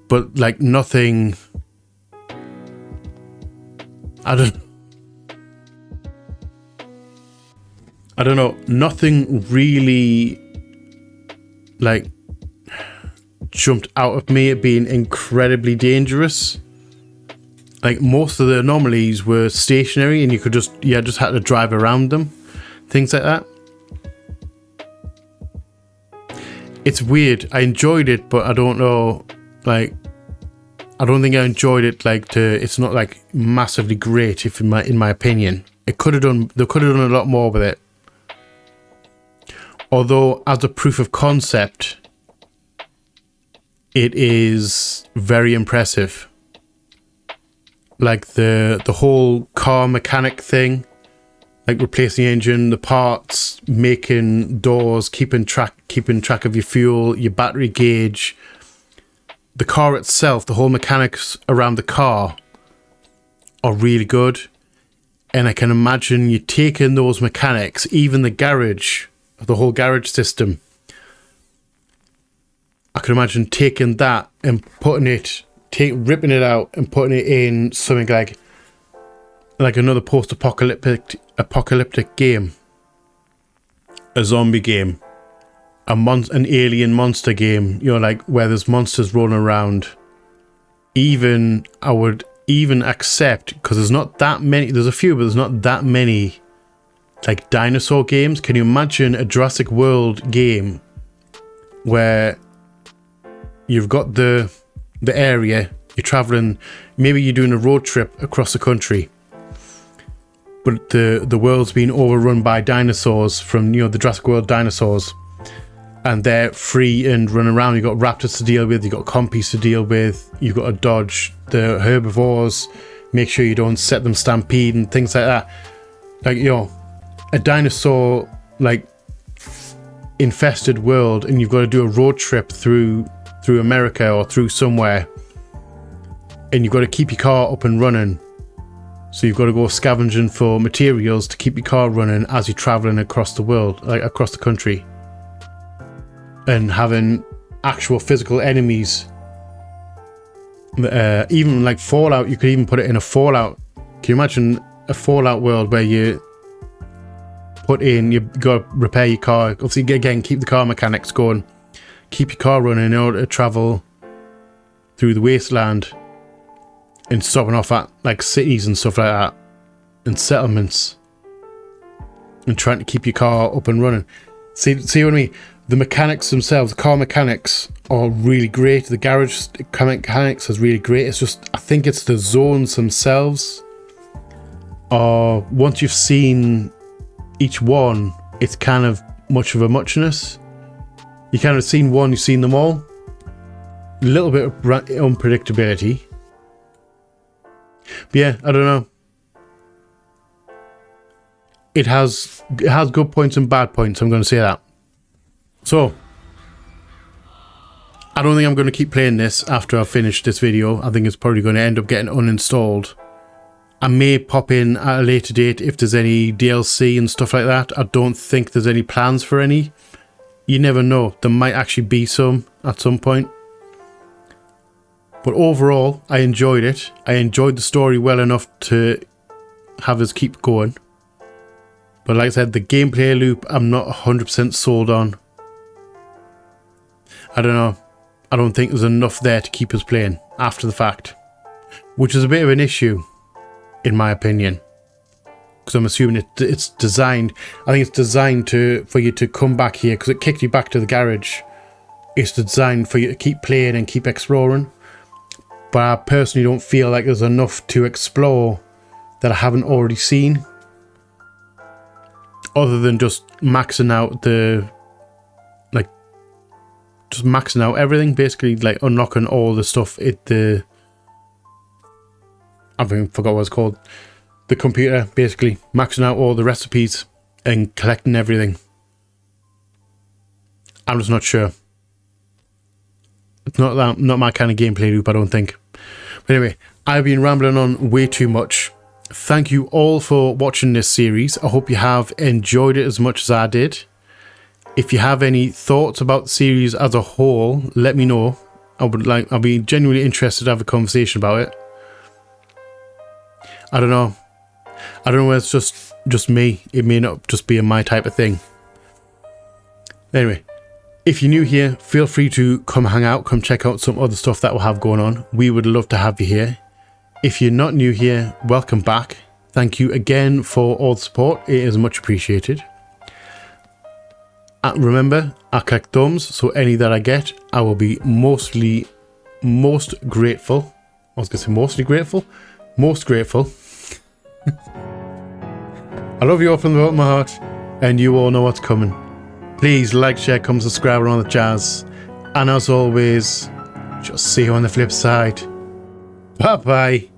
But like nothing... I don't know. Nothing really like jumped out at me at being incredibly dangerous. Like most of the anomalies were stationary, and you could just had to drive around them, things like that. It's weird. I enjoyed it, but I don't know. Like, I don't think I enjoyed it. Like, it's not like massively great. If in my opinion, they could have done a lot more with it. Although, as a proof of concept, it is very impressive. Like the whole car mechanic thing, like replacing the engine, the parts, making doors, keeping track of your fuel, your battery gauge, the car itself, the whole mechanics around the car are really good. And I can imagine you taking those mechanics, even the garage, the whole garage system. I can imagine taking that and ripping it out and putting it in something like another post-apocalyptic game, a zombie game, an alien monster game, you know, like where there's monsters rolling around. I would even accept, because there's not that many, there's a few, but there's not that many like dinosaur games. Can you imagine a Jurassic World game where you've got the area, you're traveling, maybe you're doing a road trip across the country, but the world's been overrun by dinosaurs from, you know, the Jurassic World dinosaurs, and they're free and run around. You've got raptors to deal with, you've got compies to deal with, you've got to dodge the herbivores, make sure you don't set them stampede and things like that. Like, you know, a dinosaur like infested world, and you've got to do a road trip through America or through somewhere, and you've got to keep your car up and running. So you've got to go scavenging for materials to keep your car running as you're traveling across the world, like across the country, and having actual physical enemies. Even like Fallout, you could even put it in a Fallout. Can you imagine a Fallout world where you got to repair your car, obviously again keep the car mechanics going, keep your car running in order to travel through the wasteland, and stopping off at like cities and stuff like that, and settlements, and trying to keep your car up and running. See what I mean? The mechanics themselves, the car mechanics are really great. The garage mechanics is really great. It's just, I think it's the zones themselves are, once you've seen each one, it's kind of much of a muchness. You kind of seen one, you've seen them all. A little bit of unpredictability. But yeah, I don't know. It has good points and bad points, I'm going to say that. So, I don't think I'm going to keep playing this after I've finished this video. I think it's probably going to end up getting uninstalled. I may pop in at a later date if there's any DLC and stuff like that. I don't think there's any plans for any. You never know. There might actually be some at some point. But overall, I enjoyed it. I enjoyed the story well enough to have us keep going. But like I said, the gameplay loop, I'm not 100% sold on. I don't know. I don't think there's enough there to keep us playing after the fact. Which is a bit of an issue, in my opinion. Because I'm assuming it's designed... I think it's designed for you to come back here, because it kicked you back to the garage. It's designed for you to keep playing and keep exploring. But I personally don't feel like there's enough to explore that I haven't already seen. other than just maxing out just maxing out everything, basically, like unlocking all the stuff at the, I forgot what it's called, the computer, basically maxing out all the recipes and collecting everything. I'm just not sure. It's not my kind of gameplay loop, I don't think. But anyway, I've been rambling on way too much. Thank you all for watching this series. I hope you have enjoyed it as much as I did. If you have any thoughts about the series as a whole, let me know. I'll be genuinely interested to have a conversation about it. I don't know whether it's just me. It may not just be my type of thing. Anyway, if you're new here, feel free to come hang out, come check out some other stuff that we'll have going on. We would love to have you here. If you're not new here, welcome back. Thank you again for all the support. It is much appreciated. Remember, I collect thumbs, so any that I get, I will be most grateful. I was going to say mostly grateful. Most grateful. I love you all from the bottom of my heart, and you all know what's coming. Please like, share, comment, subscribe, and all the jazz. And as always, just see you on the flip side. Bye-bye.